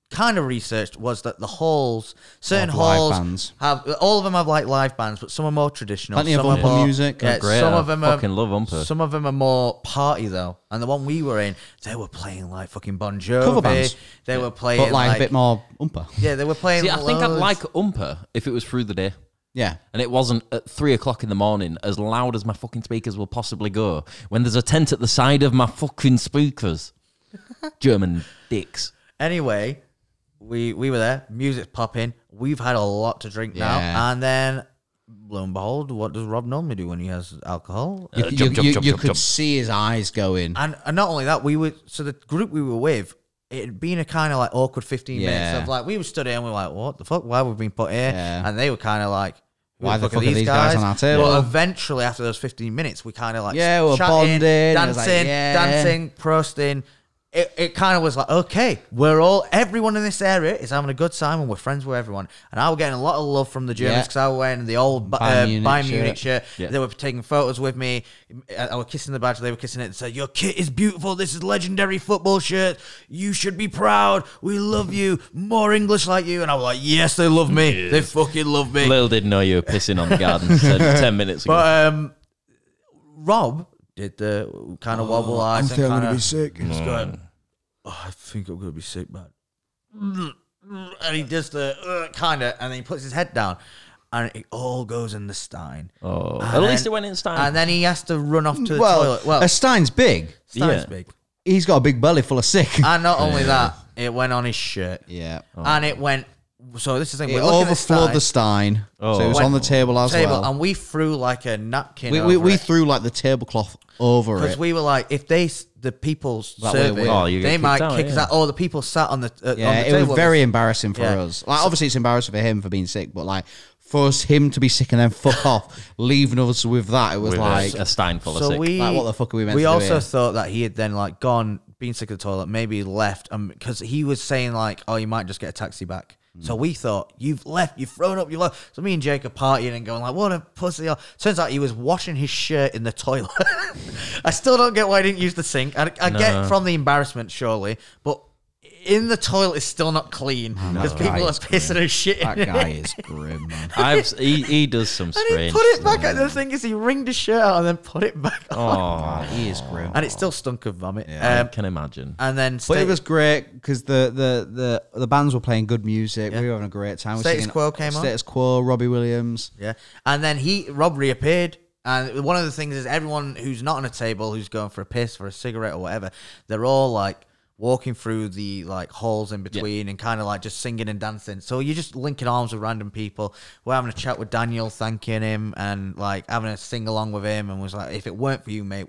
kind of researched was that the halls, certain Have live halls bands. have all of them have like live bands, but some are more traditional. Plenty of some are Umpa more, music. Yeah, Great, some I of them are fucking love Umpa. Some of them are more party though, and the one we were in, they were playing like fucking Bon Jovi. Cover bands. They were playing But like a bit more umpa. Yeah, they were playing. See, I think I'd loads. like Umpa if it was through the day. Yeah. And it wasn't at 3 o'clock in the morning, as loud as my fucking speakers will possibly go, when there's a tent at the side of my fucking speakers. German dicks. Anyway, we were there. Music's popping. We've had a lot to drink Yeah. now, and then lo and behold, what does Rob normally do when he has alcohol? You could see his eyes going. And not only that, so the group we were with, it had been a kind of like awkward 15 minutes Yeah. of like, we were stood here and we were like, what the fuck? Why have we been put here? Yeah. And they were kind of like, who Why the fuck are these guys on our table? But eventually, after those 15 minutes, we kind of like, Yeah, we're chatting, bonding. It was dancing, like, yeah. dancing, prosting. It kind of was like, okay, everyone in this area is having a good time and we're friends with everyone. And I was getting a lot of love from the Germans Yeah. because I was wearing the old Bayern Bayern Munich Munich shirt. Yeah. They were taking photos with me. I was kissing the badge, they were kissing it and said, your kit is beautiful. This is legendary football shirt. You should be proud. We love you. More English like you. And I was like, yes, they love me. They fucking love me. Lil didn't know you were pissing on the garden 10 minutes ago. But Rob did the kind of wobble eyes. I'm and gonna be sick. He's going, I think I'm going to be sick, man. And he does the kind of, and then he puts his head down, and it all goes in the stein. Oh, And at least then- it went in style. And then he has to run off to the Well, toilet. Well, a Stein's big. Stein's yeah. big. He's got a big belly full of sick. And not only that, it went on his shirt. Yeah. And it went, so this is the thing, It we're looking at overflowed the Stein. Oh. So it was on the table as well. and we threw like a napkin We threw like the tablecloth over because it. we were like, if the people That way serve it it, will. Oh, you get they kicked might out, kick us yeah. out. Or the people sat on the on Yeah, the it table. was very embarrassing for Yeah. us. Like, obviously, it's embarrassing for him for being sick, but like for him to be sick and then fuck off, leaving us with that, it was With like, a stein full of So sick. we, Like, what the fuck are we meant We to do also here? thought that he had then like gone, been sick of the toilet, maybe left, because he was saying like, oh, you might just get a taxi back. So we thought, you've left, you've thrown up, you left. So me and Jake are partying and going like, what a pussy. Turns out he was washing his shirt in the toilet. I still don't get why he didn't use the sink. I get from the embarrassment, surely, but in the toilet is still not clean because that people guy are is pissing and shitting. that in guy it. is grim, man. He does some And he strange put it back. stuff. And the thing is, he wringed his shirt out and then put it back on. Oh, He is grim. And it still stunk of vomit. I can imagine. And then But it was great because the bands were playing good music. Yeah. We were having a great time. We were Status singing Quo came on. Status Quo, Robbie Williams. Yeah. And then Rob reappeared. And one of the things is everyone who's not on a table, who's going for a piss, for a cigarette or whatever, they're all like walking through the like halls in between and kind of like just singing and dancing. So you're just linking arms with random people. We're having a chat with Daniel, thanking him and like having a sing along with him, and was like, if it weren't for you, mate,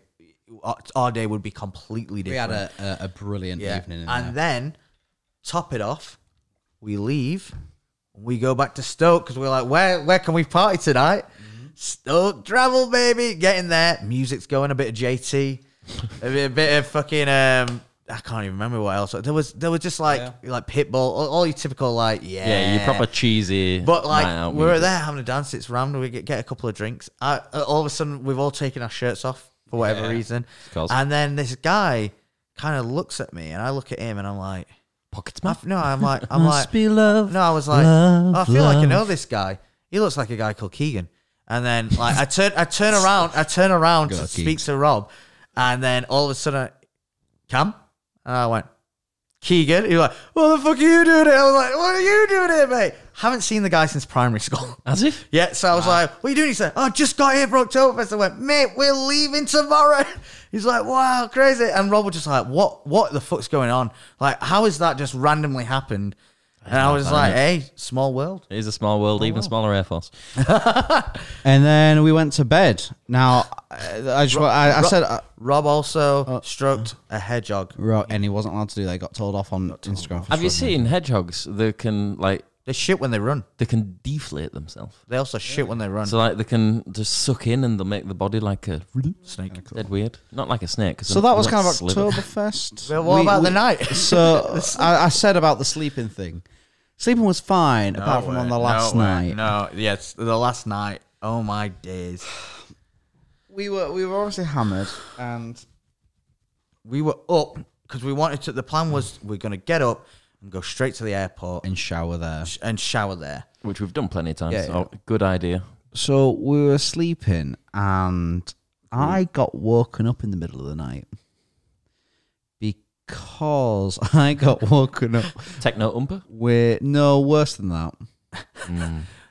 our day would be completely different. We had a brilliant evening in there. Then top it off, we leave. We go back to Stoke because we're like, where can we party tonight? Stoke travel, baby. Get in there. Music's going, a bit of JT, a bit of fucking I can't even remember what else. There was just like Pitbull, all your typical like your proper cheesy. But like we were there having a dance. It's rammed. We get a couple of drinks. All of a sudden we've all taken our shirts off for whatever reason, and then this guy kind of looks at me, and I look at him, and I'm like, pockets, man. I'm like, be love. No, I was like, I feel like I know this guy. He looks like a guy called Keegan. And then like I turn around to speak to Rob, and then all of a sudden, Cam, and I went, Keegan. He was like, what the fuck are you doing here? I was like, what are you doing here, mate? Haven't seen the guy since primary school. As if? Yeah, so I was like, what are you doing? He said, I just got here for Oktoberfest. I went, mate, we're leaving tomorrow. He's like, wow, crazy. And Rob was just like, what the fuck's going on? Like, how has that just randomly happened? And I was like, hey, small world. It is a small world, even smaller Air Force. And then we went to bed. Now, I said... Rob also stroked a hedgehog. And he wasn't allowed to do that. He got told off on Instagram. Have you seen hedgehogs? They can, like... They shit when they run. They can deflate themselves. They also shit when they run. So, like, they can just suck in and they'll make the body like a... snake. Dead weird. Not like a snake. So that was kind of Oktoberfest. Well, what about the night? So I said about the sleeping thing. Sleeping was fine, apart from on the last night. No, yes, the last night. Oh my days. We were obviously hammered, and we were up because we wanted to. The plan was we're going to get up and go straight to the airport and shower there. Which we've done plenty of times. Yeah, so good idea. So we were sleeping, and I got woken up in the middle of the night. Because I got woken up. Techno umper? No, worse than that.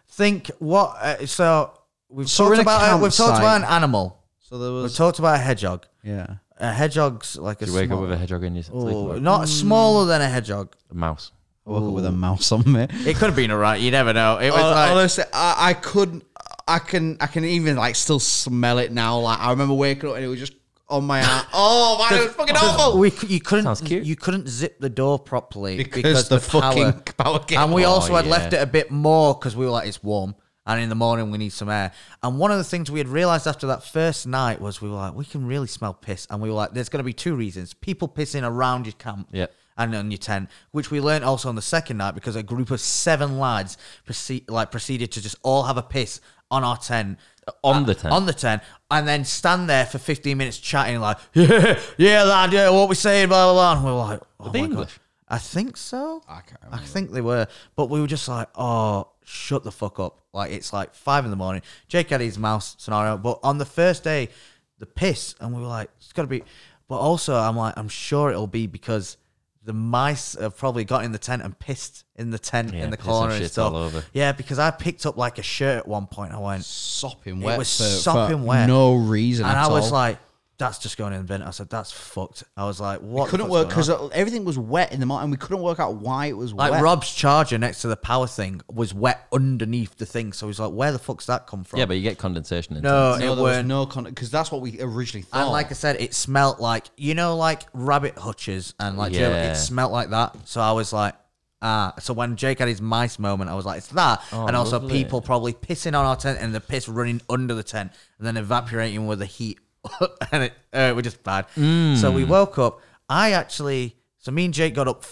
Think what? So we've talked about an animal. So there was. We've talked about a hedgehog. Yeah, a hedgog's like Did you wake up with a hedgehog in your sleep? Not smaller than a hedgehog. A mouse. I woke up with a mouse on me. It could have been a rat. You never know. It was like, honestly, I couldn't. I can even like still smell it now. Like I remember waking up and it was just on my arm. Oh man, it was fucking awful. Sounds cute. You couldn't zip the door properly because the fucking power came. And we also had left it a bit more because we were like, it's warm, and in the morning we need some air. And one of the things we had realized after that first night was we were like, we can really smell piss, and we were like, there's going to be two reasons: people pissing around your camp. Yeah. And on your tent, which we learned also on the second night because a group of 7 lads proceeded to just all have a piss on our tent. On the tent, and then stand there for 15 minutes chatting like, yeah, lad, yeah, what we saying, blah, blah, blah. And we were like, oh my English? God. I think so. I can't remember. I think they were. But we were just like, oh, shut the fuck up. Like, it's like 5 a.m. Jake had his mouse scenario. But on the first day, the piss, and we were like, it's got to be. But also, I'm like, I'm sure it'll be because the mice have probably got in the tent and pissed in the tent in the corner and stuff. All over. Yeah, because I picked up like a shirt at one point. I went sopping wet. It was sopping wet. No reason. And at I was all. like, that's just going in the bin. I said, that's fucked. I was like, what? It couldn't work because everything was wet in the morning, and we couldn't work out why it was like wet. Rob's charger next to the power thing was wet underneath the thing. So he's like, where the fuck's that come from? Yeah, but you get condensation in No, tents. it there was weren't. no because that's what we originally thought. And like I said, it smelt like, you know, like rabbit hutches and like, it smelt like that. So I was like, so when Jake had his mice moment, I was like, it's that. And also people probably pissing on our tent and the piss running under the tent and then evaporating with the heat. And it was just bad. So we woke up. So me and Jake got up.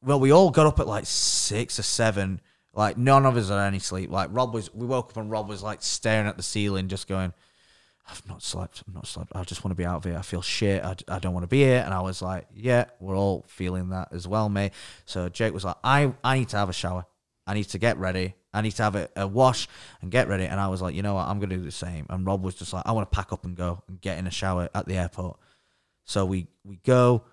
We all got up at like 6 or 7. Like none of us had any sleep. Like we woke up and Rob was like staring at the ceiling, just going, I've not slept. I just want to be out of here. I feel shit. I don't want to be here. And I was like, yeah, we're all feeling that as well, mate. So Jake was like, I need to have a shower. I need to get ready. I need to have a wash and get ready. And I was like, you know what? I'm going to do the same. And Rob was just like, I want to pack up and go and get in a shower at the airport. So we go.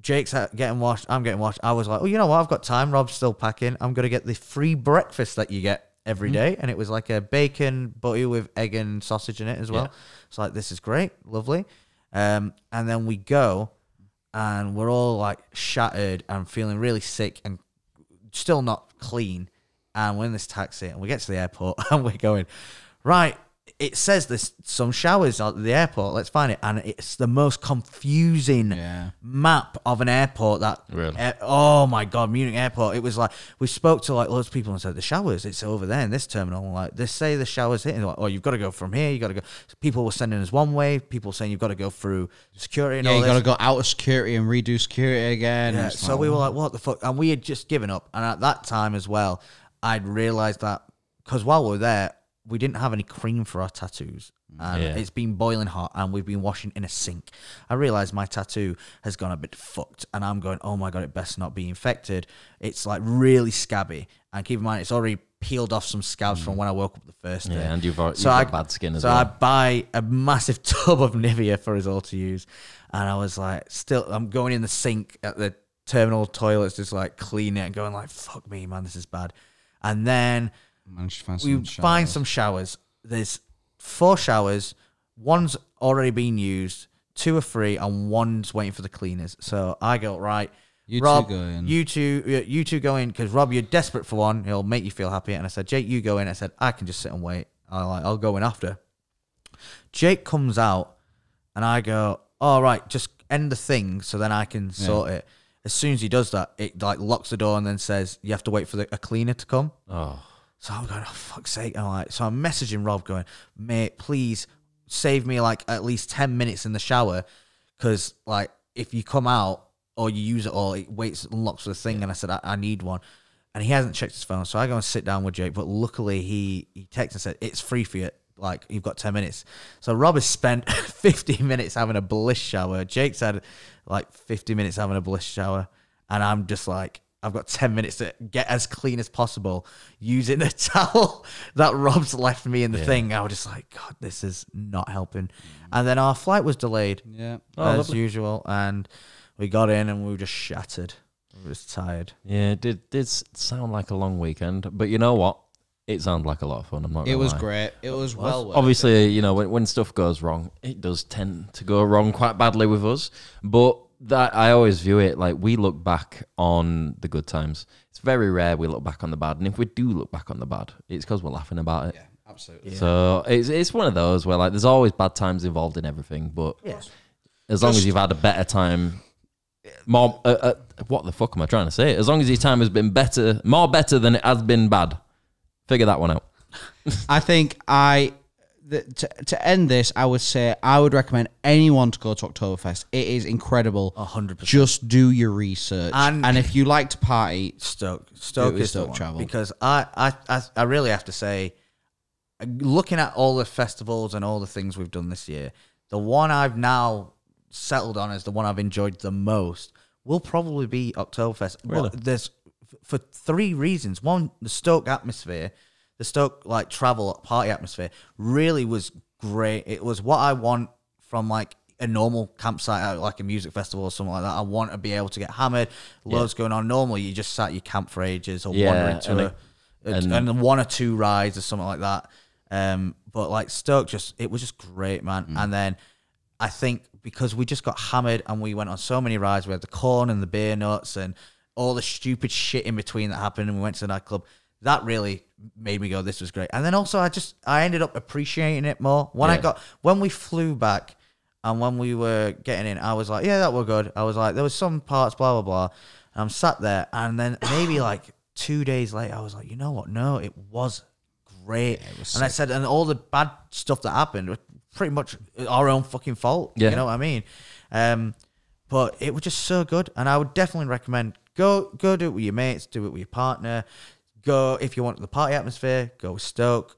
Jake's getting washed. I'm getting washed. I was like, oh, you know what? I've got time. Rob's still packing. I'm going to get the free breakfast that you get every day. And it was like a bacon butty with egg and sausage in it as well. It's like, this is great. Lovely. And then we go. and we're all like shattered and feeling really sick and still not clean. And we're in this taxi and we get to the airport and we're going, right, it says there's some showers at the airport. Let's find it. And it's the most confusing map of an airport that, Really? Oh my God, Munich airport. It was like, we spoke to like loads of people and said, the showers, it's over there in this terminal. And like, they say the showers hitting. Like, oh, you've got to go from here. You got to go. So people were sending us one way. People saying you've got to go through security and all you this. got to go out of security and redo security again. Yeah, so we were like, what the fuck? And we had just given up. And at that time as well, I'd realised that, because while we were there, we didn't have any cream for our tattoos. And it's been boiling hot and we've been washing in a sink. I realised my tattoo has gone a bit fucked and I'm going, oh my God, it best not be infected. It's like really scabby. And keep in mind, it's already peeled off some scabs from when I woke up the first day. Yeah, and you've got bad skin as well. So I buy a massive tub of Nivea for us all to use. And I was like, I'm going in the sink at the terminal toilets, just like cleaning it and going like, fuck me, man, this is bad. And then we find some showers. There's 4 showers. One's already been used. 2 are free, and one's waiting for the cleaners. So I go, right, Rob, you two go in, because Rob, you're desperate for one. He'll make you feel happy. And I said, Jake, you go in. I said, I can just sit and wait. I'll go in after. Jake comes out, and I go, all right, just end the thing so then I can sort it. As soon as he does that, it like locks the door and then says you have to wait for a cleaner to come. Oh. So I'm going, oh, fuck's sake. So I'm messaging Rob going, mate, please save me like at least 10 minutes in the shower, because like if you come out or you use it all, it waits and locks the thing. And I said, I need one. And he hasn't checked his phone. So I go and sit down with Jake. But luckily he texted and said, it's free for you. Like, you've got 10 minutes. So Rob has spent 50 minutes having a bliss shower. Jake's had like 50 minutes having a bliss shower. And I'm just like, I've got 10 minutes to get as clean as possible using the towel that Rob's left me in the thing. I was just like, God, this is not helping. And then our flight was delayed as usual. And we got in and we were just shattered. We were just tired. Yeah, it did sound like a long weekend. But you know what? It sounded like a lot of fun. I'm not gonna lie. Great. It was well worth Obviously, you know, when stuff goes wrong, it does tend to go wrong quite badly with us. But that I always view it like we look back on the good times. It's very rare we look back on the bad. And if we do look back on the bad, it's because we're laughing about it. Yeah, absolutely. Yeah. So it's one of those where like there's always bad times involved in everything. But as long as you've had a better time, more what the fuck am I trying to say? As long as your time has been more better than it has been bad. Figure that one out. I think to end this, I would say I would recommend anyone to go to Oktoberfest. It is incredible. 100%. Just do your research, and if you like to party, Stoke is the one. travel. Because I really have to say, looking at all the festivals and all the things we've done this year, the one I've now settled on as the one I've enjoyed the most will probably be Oktoberfest. Really? But there's for 3 reasons. One, the Stoke atmosphere, the Stoke like travel party atmosphere really was great. It was what I want from like a normal campsite, like a music festival or something like that. I want to be able to get hammered, loads going on. Normally, you just sat at your camp for ages or wandering to and 1 or 2 rides or something like that. But like Stoke, it was just great, man. And then I think because we just got hammered and we went on so many rides, we had the corn and the beer nuts and all the stupid shit in between that happened, and we went to the nightclub. That really made me go, this was great. And then also I ended up appreciating it more. When we flew back and when we were getting in, I was like, yeah, that were good. I was like, there was some parts, blah, blah, blah. And I'm sat there, and then maybe like 2 days later, I was like, you know what? No, it was great. Yeah, I said, and all the bad stuff that happened was pretty much our own fucking fault. Yeah. You know what I mean? But it was just so good. And I would definitely recommend go do it with your mates, do it with your partner. Go, if you want the party atmosphere, go with Stoke.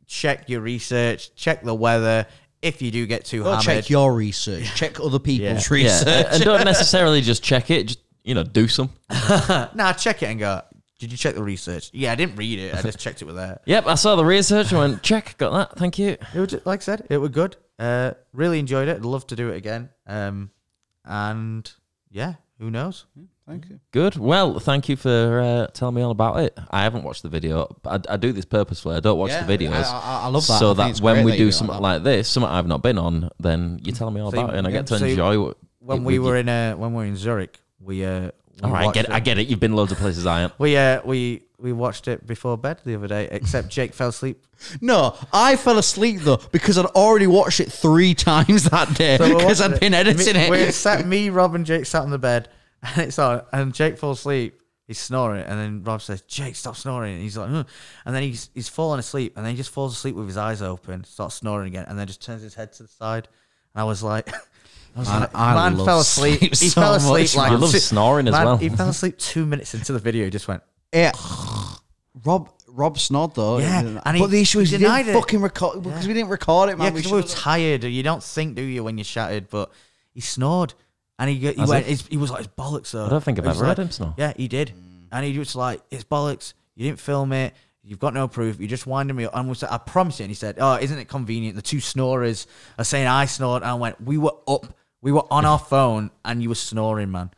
Check your research, check the weather. If you do get too hammered, check your research, check other people's research. Yeah. And don't necessarily just check it, just, do some. Nah, check it and go, did you check the research? Yeah, I didn't read it. I just checked it with that. Yep, I saw the research and went, check, got that, thank you. It was just, like I said, it was good. Really enjoyed it. I'd love to do it again. And yeah, who knows? Thank you. Good. Well, thank you for telling me all about it. I haven't watched the video. I do this purposefully. I don't watch the videos. I love that. So that when we do something like this, something I've not been on, then you're telling me all about it, and I get to enjoy when we were in Zurich, we all right, I get it. You've been loads of places I am. we watched it before bed the other day, except Jake fell asleep. No, I fell asleep though because I'd already watched it 3 times that day because I'd been editing it. Me, Rob, and Jake sat on the bed, and it's on, and Jake falls asleep. He's snoring, and then Rob says, "Jake, stop snoring." And he's like, "Huh." And then he's falling asleep, and then he just falls asleep with his eyes open, starts snoring again, and then just turns his head to the side. And I was like, man fell asleep. He fell asleep like I love snoring as well. He fell asleep 2 minutes into the video. He just went, Yeah. Rob snored though. Yeah, but the issue is he denied didn't it. fucking record because we didn't record it, man. yeah, because we were tired. You don't think, do you, when you're shattered? But he snored, and he went. He was like, "It's bollocks." Though I don't think I've ever heard him snore. Yeah, he did, and he was like, "It's bollocks. You didn't film it. You've got no proof. You just winded me up." And was like, "I promise you." And he said, "Oh, isn't it convenient? The 2 snorers are saying I snored." And I went, "We were up. We were on our phone, and you were snoring, man."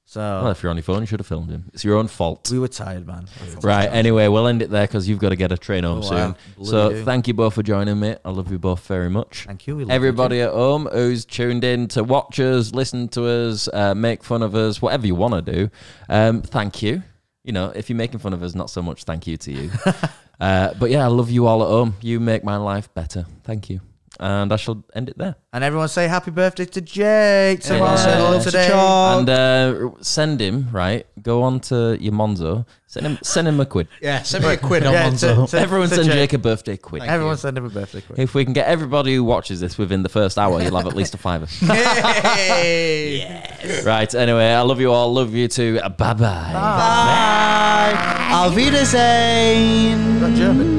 So Well, if you're on your phone, you should have filmed him. It's your own fault. we were tired, man. Right, anyway, we'll end it there because you've got to get a train home soon. So thank you both for joining me. I love you both very much. Thank you. We love Everybody at home who's tuned in to watch us, listen to us, make fun of us, whatever you want to do, thank you. You know, if you're making fun of us, not so much thank you to you. But yeah, I love you all at home. You make my life better. Thank you. And I shall end it there. And everyone say happy birthday to Jake. So Everyone say hello today. to Choc. And send him, right? Go on to your Monzo. Send him a quid. Yeah, send me a quid on Yeah, Monzo. Everyone send Jake a birthday quid. Everyone send him a birthday quid. If we can get everybody who watches this within the first hour, you'll have at least a £5. Hey! Yes. Right, anyway, I love you all. Love you too. Bye-bye. Bye. Auf Wiedersehen. Is that German?